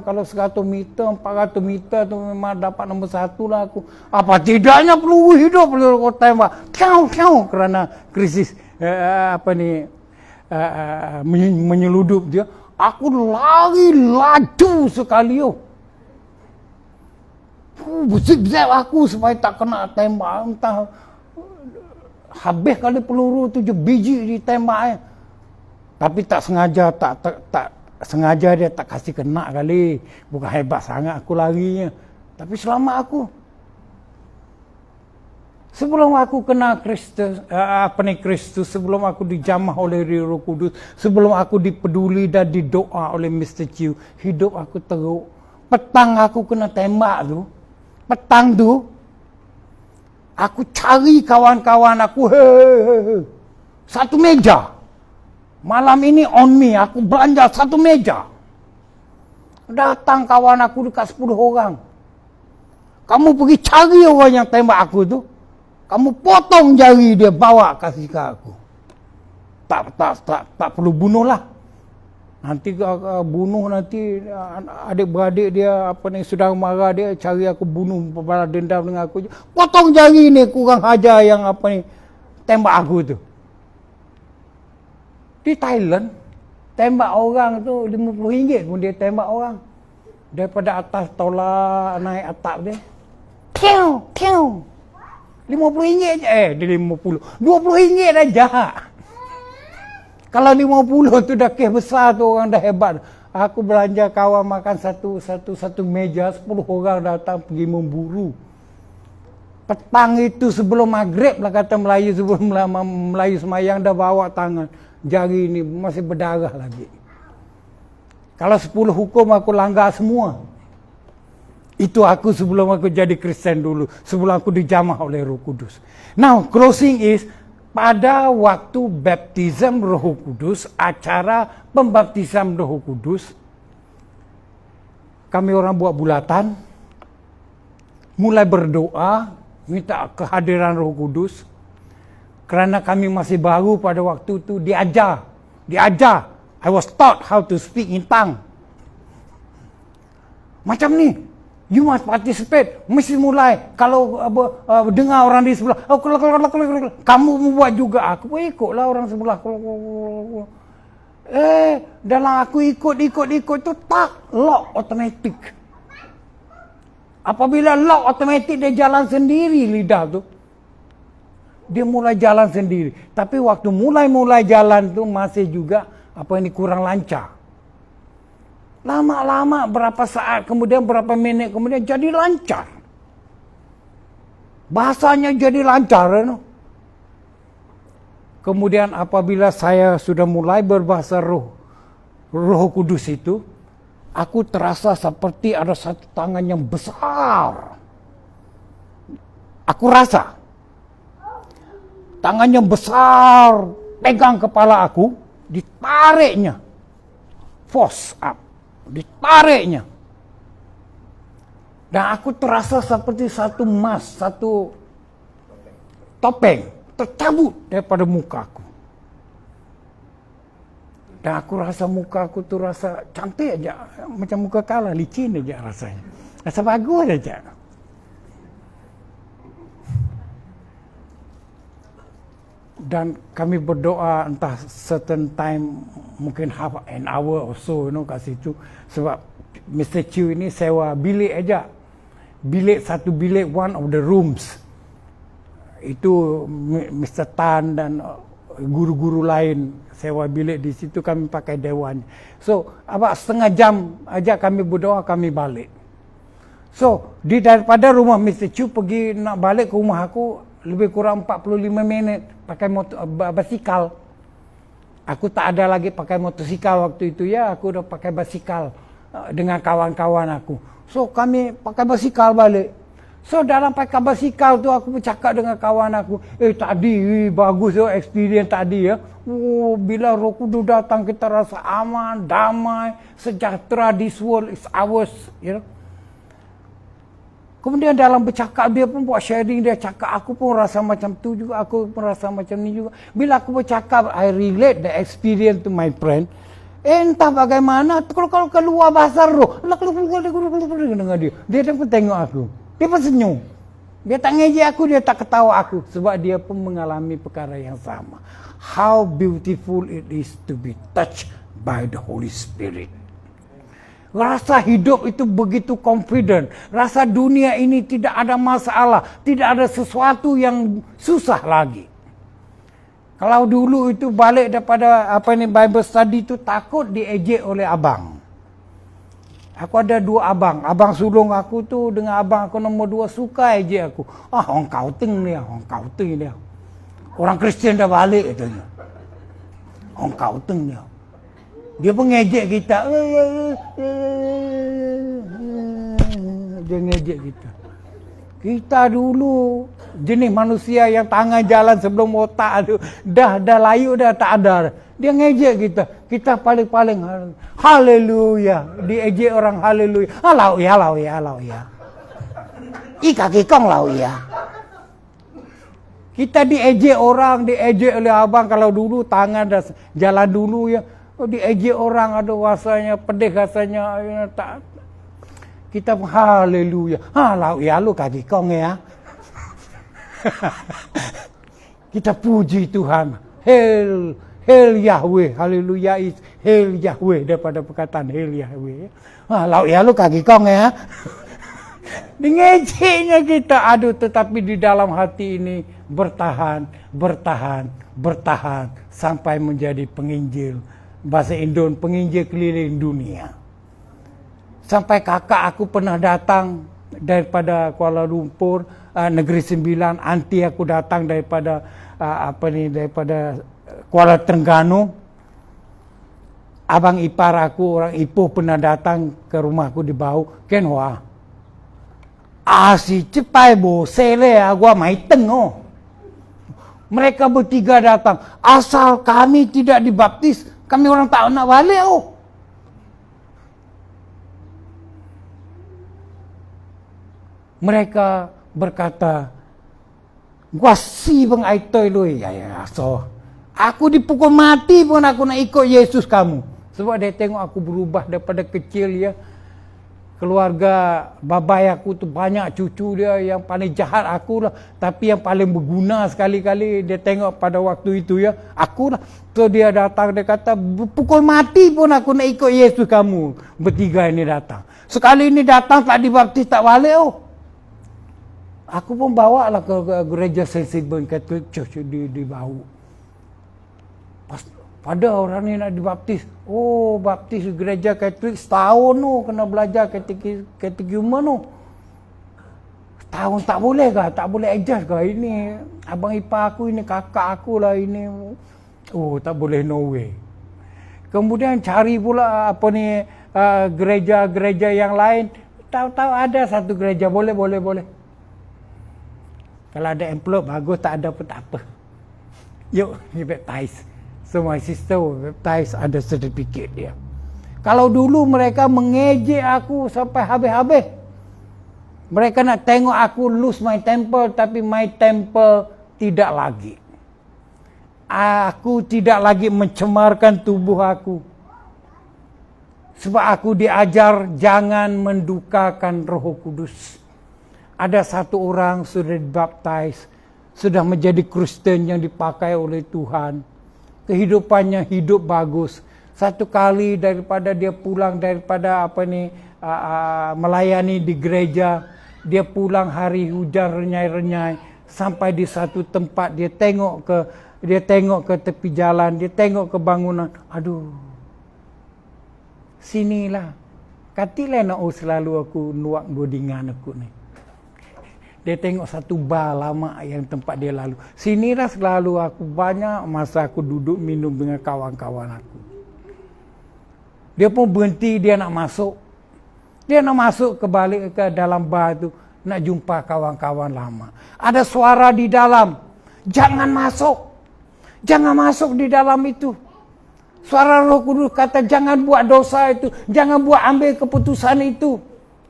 kalau 100 meter, 400 meter tu memang dapat nombor 1 lah aku. Apa tidaknya peluru hidup peluru tembak. Kiau kerana krisis menyeludup dia. Aku lari laju sekali. Bersip-bersip aku supaya tak kena tembak. Entah habis kali peluru 7 biji ditembak. Tapi tak sengaja, tak sengaja dia tak kasih kena kali. Bukan hebat sangat aku larinya. Tapi selamat aku. Sebelum aku kenal Kristus, sebelum aku dijamah oleh Roh Kudus, sebelum aku dipeduli dan didoa oleh Mr. Chiu, hidup aku teruk. Petang aku kena tembak tu. Petang tu, aku cari kawan-kawan aku, satu meja. Malam ini on me, aku belanja satu meja. Datang kawan aku dekat 10 orang. Kamu pergi cari orang yang tembak aku tu. Kamu potong jari dia, bawa kasih ke aku. Tak perlu bunuh lah. Nanti bunuh nanti adik-beradik dia sudah marah dia cari aku bunuh, balas dendam dengan aku. Potong jari ni, kurang hajar yang tembak aku tu. Di Thailand tembak orang tu RM50 pun dia tembak orang. Daripada atas tolak naik atap dia. Piau, piau. RM50 je. Dia 50. RM20 dah jahat. Kalau 50 tu dah kes besar tu, orang dah hebat. Aku belanja kawan makan satu meja, 10 orang datang pergi memburu. Petang itu sebelum maghrib lah kata Melayu, sebelum Melayu semayang dah bawa tangan. Jari ni masih berdarah lagi. Kalau 10 hukum aku langgar semua. Itu aku sebelum aku jadi Kristen dulu. Sebelum aku dijamah oleh Roh Kudus. Now, closing is, pada waktu baptism Roh Kudus, acara pembaptisan Roh Kudus, kami orang buat bulatan, mulai berdoa, minta kehadiran Roh Kudus, kerana kami masih baru pada waktu itu, diajar. I was taught how to speak in tongue. Macam ni, you must participate, mesti mulai. Kalau dengar orang di sebelah, kamu membuat juga. Aku pun ikutlah orang sebelah. Dalam aku ikut tu tak lock automatic. Apabila lock automatic, dia jalan sendiri lidah tu. Dia mulai jalan sendiri. Tapi waktu mulai jalan tu masih juga kurang lancar. Lama-lama berapa saat kemudian, berapa minit kemudian jadi lancar. Bahasanya jadi lancar. Kemudian apabila saya sudah mulai berbahasa Roh Kudus itu, aku terasa seperti ada satu tangan yang besar. Aku rasa tangan yang besar pegang kepala aku, ditariknya. Force up. Ditariknya. Dan aku terasa seperti satu emas, satu topeng tercabut daripada mukaku. Dan aku rasa mukaku tu rasa cantik aja, macam muka kala, licin aja rasanya. Rasa bagus aja. Dan kami berdoa entah certain time, mungkin half an hour or so, kat situ. Sebab Mr. Chiu ini sewa bilik aja. Satu bilik, one of the rooms. Itu Mr. Tan dan guru-guru lain sewa bilik di situ, kami pakai dewan. So, setengah jam aja kami berdoa, kami balik. So, daripada rumah Mr. Chiu pergi nak balik ke rumah aku, lebih kurang 45 minit pakai basikal. Aku tak ada lagi pakai motosikal waktu itu ya, aku udah pakai basikal dengan kawan-kawan aku. So kami pakai basikal balik. So dalam pakai basikal tu aku bercakap dengan kawan aku, tadi bagus experience tadi ya. Bila Roh Kudus datang kita rasa aman, damai, sejahtera, this world is ours, you know. Kemudian dalam bercakap dia pun buat sharing, dia cakap, aku pun rasa macam tu juga, aku pun rasa macam ni juga. Bila aku bercakap, I relate the experience to my friend. Entah bagaimana, kalau keluar bahasa roh, dengan dia pun tengok aku. Dia pun senyum. Dia tak ngejek aku, dia tak ketawa aku. Sebab dia pun mengalami perkara yang sama. How beautiful it is to be touched by the Holy Spirit. Rasa hidup itu begitu confident. Rasa dunia ini tidak ada masalah. Tidak ada sesuatu yang susah lagi. Kalau dulu itu balik daripada Bible study itu takut diejek oleh abang. Aku ada 2 abang. Abang sulung aku tu dengan abang aku nombor 2 suka ejek aku. Orang Gauteng ni, orang Gauteng ni. Orang Kristian dah balik katanya. Orang Gauteng ni. Dia pun ngejek kita. Dia ngejek kita. Kita dulu jenis manusia yang tangan jalan sebelum otak tu dah layu dah tak ada. Dia ngejek kita. Kita paling-paling haleluya. Diejek orang haleluya. Lau ya. Kaki kong lau ya. Kita diejek orang, diejek oleh abang. Kalau dulu tangan dah jalan dulu ya. Diejek orang ada rasanya pedih rasanya tak. Kita pun haleluya. Lau ya lu kaki kong ya. Kita puji Tuhan. Hail Yahweh. Haleluya is Hail Yahweh daripada perkataan Hail Yahweh. Lau ya lu kaki kong ya. Ngejeknya kita. Aduh, tetapi di dalam hati ini bertahan sampai menjadi penginjil. Bahasa Indon, penginjil keliling dunia. Sampai kakak aku pernah datang daripada Kuala Lumpur, Negeri Sembilan. Anti aku datang daripada daripada Kuala Terengganu. Abang ipar aku, orang Ipoh pernah datang ke rumahku di Bau. Kenwa. Si cepai bo sele gua mai tengok. Mereka bertiga datang. Asal kami tidak dibaptis, kami orang tak nak balik. Mereka berkata, gua si bang aitoi lu ya. So aku dipukul mati pun aku nak ikut Yesus kamu. Sebab dia tengok aku berubah daripada kecil ya. Keluarga babai aku tu banyak cucu dia, yang paling jahat aku lah. Tapi yang paling berguna sekali-kali dia tengok pada waktu itu ya, aku lah. So dia datang, dia kata, pukul mati pun aku nak ikut Yesus kamu. Bertiga ini datang. Sekali ini datang tak dibaptis tak balik. Aku pun bawa lah ke gereja Sensible Catholic Church di Bau. Pada orang ni nak dibaptis. Baptis gereja Katolik setahun kena belajar katekisme Setahun tak boleh ke? Tak boleh adjust ke? Ini abang ipar aku, ini kakak aku lah ini. Tak boleh, no way. Kemudian cari pula gereja-gereja yang lain. Tahu-tahu ada satu gereja boleh. Kalau ada envelope bagus, tak ada pun tak apa. Yuk, baptize. So my sister will baptize, ada sertifikat dia. Kalau dulu mereka mengejek aku sampai habis-habis. Mereka nak tengok aku lose my temper, tapi my temper tidak lagi. Aku tidak lagi mencemarkan tubuh aku. Sebab aku diajar jangan mendukakan Roh Kudus. Ada satu orang sudah dibaptize, sudah menjadi Kristen yang dipakai oleh Tuhan. Kehidupannya hidup bagus. Satu kali daripada dia pulang daripada melayani di gereja, dia pulang hari hujan renyai-renyai, sampai di satu tempat dia tengok ke tepi jalan, dia tengok ke bangunan. Aduh. Sinilah. Katilah nak selalu aku nuak godingan aku ni. Dia tengok satu bar lama yang tempat dia lalu. Sinilah selalu aku banyak masa aku duduk minum dengan kawan-kawan aku. Dia pun berhenti, dia nak masuk. Dia nak masuk balik ke dalam bar tu, nak jumpa kawan-kawan lama. Ada suara di dalam, jangan masuk. Jangan masuk di dalam itu. Suara Roh Kudus kata jangan buat dosa itu, jangan buat ambil keputusan itu.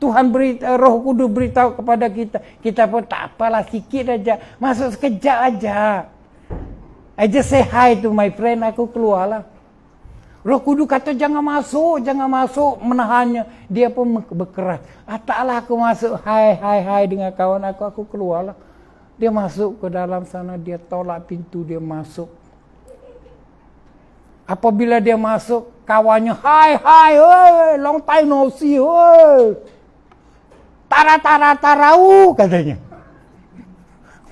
Tuhan Roh Kudus beritahu kepada kita. Kita pun tak apalah, sikit aja. Masuk sekejap aja. I just say hi to my friend, aku keluarlah. Roh Kudus kata jangan masuk, menahannya. Dia pun berkeras. Taklah aku masuk, hai dengan kawan aku keluarlah. Dia masuk ke dalam sana, dia tolak pintu, dia masuk. Apabila dia masuk, kawannya, hai, long time no see, tarau katanya.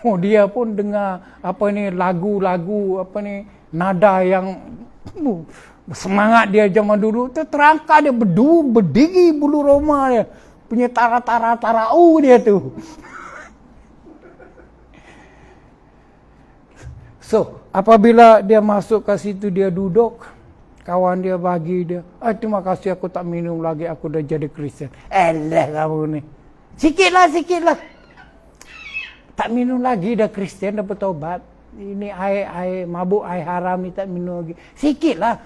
Oh, dia pun dengar lagu-lagu nada yang semangat dia zaman dulu. Terangkat dia berdiri bulu roma dia. Punya tarau dia tuh. So, apabila dia masuk ke situ, dia duduk, kawan dia bagi dia, terima kasih, aku tak minum lagi, aku dah jadi Kristen. Elah kamu ni. Sikit lah. Tak minum lagi, dah Kristen, dah bertobat. Ini air mabuk, air haram ni tak minum lagi. Sikit lah.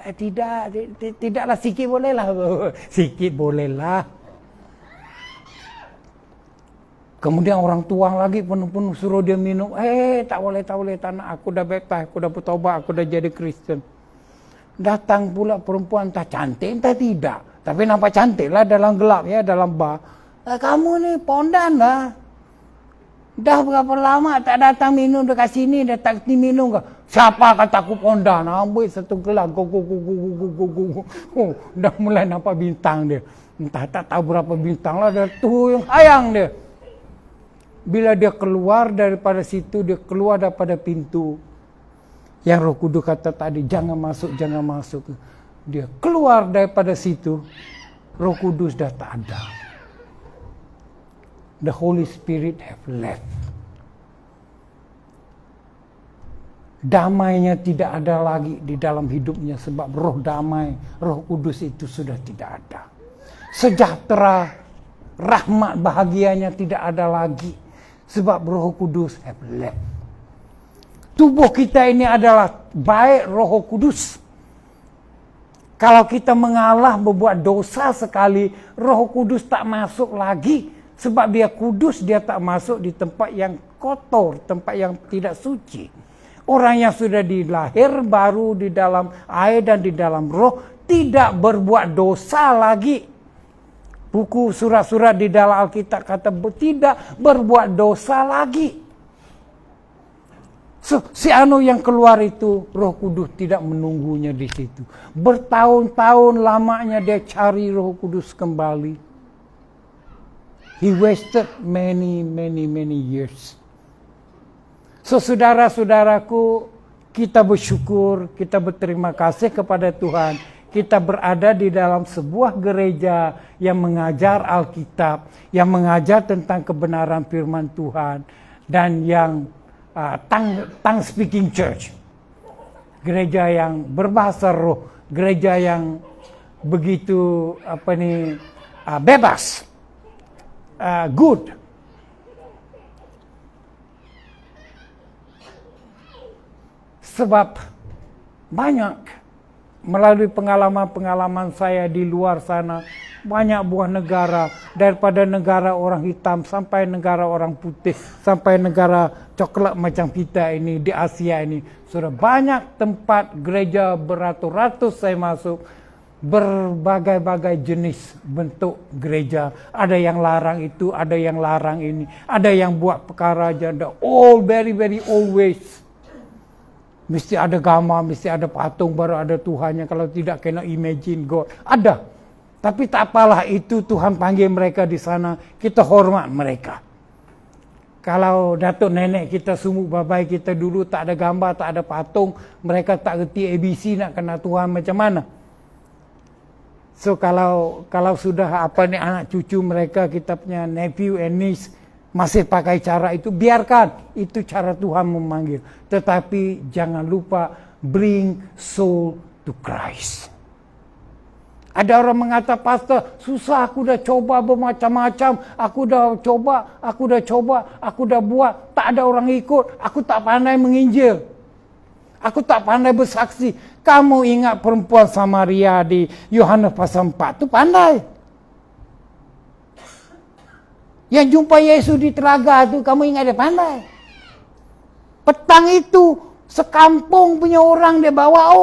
Tidaklah, sikit boleh lah. Sikit boleh lah. Kemudian orang tuang lagi penuh-penuh suruh dia minum. Tak boleh, tak nak. Aku dah baptis, aku dah bertobat, aku dah jadi Kristen. Datang pula perempuan, entah cantik, entah tidak. Tapi nampak cantik lah dalam gelap ya, dalam bar. Kamu ni pondan lah. Dah berapa lama tak datang minum dekat sini, dah tak kerti minum ke? Siapa kata aku pondan? Ambil satu gelas, go. Oh, dah mulai nampak bintang dia. Entah tak tahu berapa bintang lah, dah tu yang sayang dia. Bila dia keluar daripada situ, dia keluar daripada pintu yang Roh Kudus kata tadi, jangan masuk. Dia keluar daripada situ, Roh Kudus dah tak ada. The Holy Spirit have left. Damainya tidak ada lagi di dalam hidupnya sebab roh damai, Roh Kudus itu sudah tidak ada. Sejahtera, rahmat, bahagianya tidak ada lagi sebab Roh Kudus have left. Tubuh kita ini adalah baik Roh Kudus. Kalau kita mengalah berbuat dosa sekali, Roh Kudus tak masuk lagi. Sebab dia kudus, dia tak masuk di tempat yang kotor, tempat yang tidak suci. Orang yang sudah dilahir baru di dalam air dan di dalam roh, tidak berbuat dosa lagi. Buku surat-surat di dalam Alkitab kata tidak berbuat dosa lagi. So, si anu yang keluar itu, Roh Kudus tidak menunggunya di situ. Bertahun-tahun lamanya dia cari Roh Kudus kembali. He wasted many years. So, saudara-saudaraku, kita bersyukur, kita berterima kasih kepada Tuhan. Kita berada di dalam sebuah gereja yang mengajar Alkitab, yang mengajar tentang kebenaran firman Tuhan, dan yang tongue speaking church. Gereja yang berbahasa roh, gereja yang begitu bebas. Good. Sebab banyak melalui pengalaman-pengalaman saya di luar sana, banyak buah negara, daripada negara orang hitam sampai negara orang putih, sampai negara coklat macam kita ini di Asia ini. Sudah banyak tempat gereja beratus-ratus saya masuk. Berbagai-bagai jenis bentuk gereja. Ada yang larang itu, ada yang larang ini. Ada yang buat perkara janda. All very old ways. Mesti ada gambar, mesti ada patung, baru ada Tuhannya. Kalau tidak, kena imagine God. Ada. Tapi tak apalah, itu Tuhan panggil mereka di sana. Kita hormat mereka. Kalau datuk nenek kita, sumuk babai kita dulu tak ada gambar, tak ada patung. Mereka tak reti ABC nak kenal Tuhan macam mana. So kalau sudah anak cucu mereka, kita punya nephew and niece masih pakai cara itu, biarkan. Itu cara Tuhan memanggil. Tetapi jangan lupa bring soul to Christ. Ada orang mengatakan, pastor, susah, aku dah coba bermacam-macam. Aku dah buat. Tak ada orang ikut. Aku tak pandai menginjil. Aku tak pandai bersaksi. Kamu ingat perempuan Samaria di Yohanes pasal 4 tu pandai. Yang jumpa Yesus di telaga tu, kamu ingat dia pandai. Petang itu, sekampung punya orang dia bawa.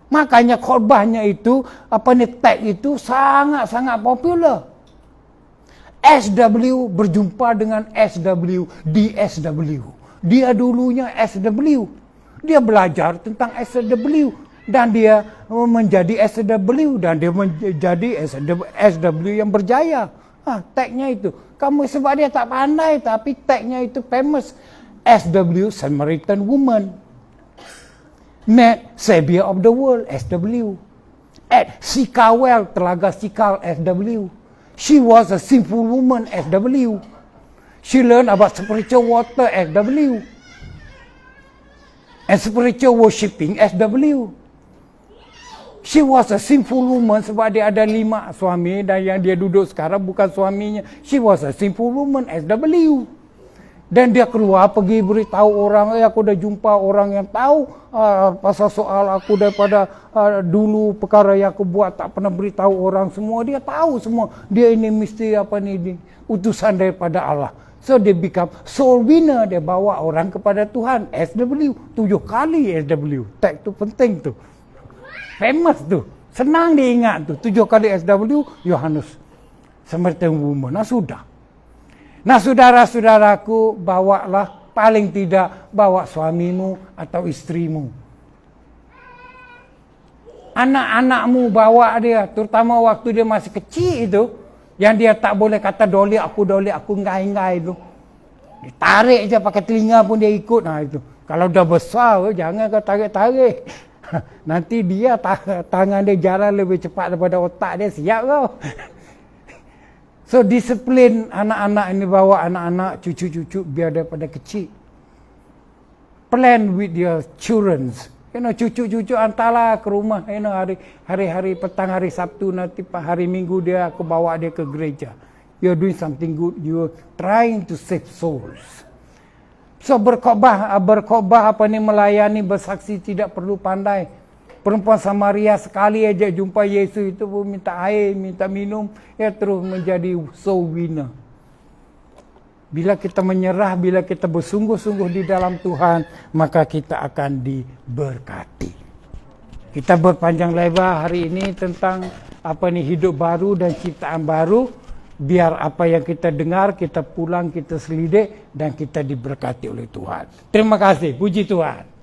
Makanya khotbahnya itu, tag itu sangat-sangat popular. SW berjumpa dengan SW di SW. Dia dulunya SW. Dia belajar tentang SW. Dan dia menjadi SW dan dia menjadi SW yang berjaya. Tagnya itu. Kamu sebab dia tak pandai tapi tagnya itu famous. SW, Samaritan Woman. Met, Savior of the World, SW. At Sikawel, Telaga Sikal, SW. She was a sinful woman, SW. She learned about spiritual water, SW. And spiritual worshipping, SW. She was a sinful woman sebab dia ada 5 suami dan yang dia duduk sekarang bukan suaminya. She was a sinful woman, SW. Dan dia keluar pergi beritahu orang, aku dah jumpa orang yang tahu pasal soal aku daripada dulu perkara yang aku buat tak pernah beritahu orang semua. Dia tahu semua. Dia ini mesti utusan daripada Allah. So dia become soul winner. Dia bawa orang kepada Tuhan. SW, 7 kali SW. Tag tu penting tu. Famous tu. Senang diingat tu. 7 kali SW, Yohanes. Samaritan Woman. Sudah. Saudara-saudaraku, bawalah, paling tidak bawa suamimu atau istrimu. Anak-anakmu bawa dia, terutama waktu dia masih kecil itu, yang dia tak boleh kata doli aku, ngai-ngai tu. Ditarik je pakai telinga pun dia ikut. Itu. Kalau dah besar, jangan kau tarik-tarik. Nanti dia tangan dia jalan lebih cepat daripada otak dia, siap kau. So disiplin anak-anak ini, bawa anak-anak, cucu-cucu biar daripada kecil. Plan with your children. Cucu-cucu hantarlah ke rumah. Hari-hari petang hari Sabtu nanti hari Minggu dia aku bawa dia ke gereja. You're doing something good. You're trying to save souls. So berkhotbah melayani, bersaksi tidak perlu pandai. Perempuan Samaria sekali aja jumpa Yesus itu pun minta air, minta minum, terus menjadi soul winner. Bila kita menyerah, bila kita bersungguh-sungguh di dalam Tuhan, maka kita akan diberkati. Kita berpanjang lebar hari ini tentang hidup baru dan ciptaan baru. Biar apa yang kita dengar, kita pulang, kita selidik dan kita diberkati oleh Tuhan. Terima kasih, puji Tuhan.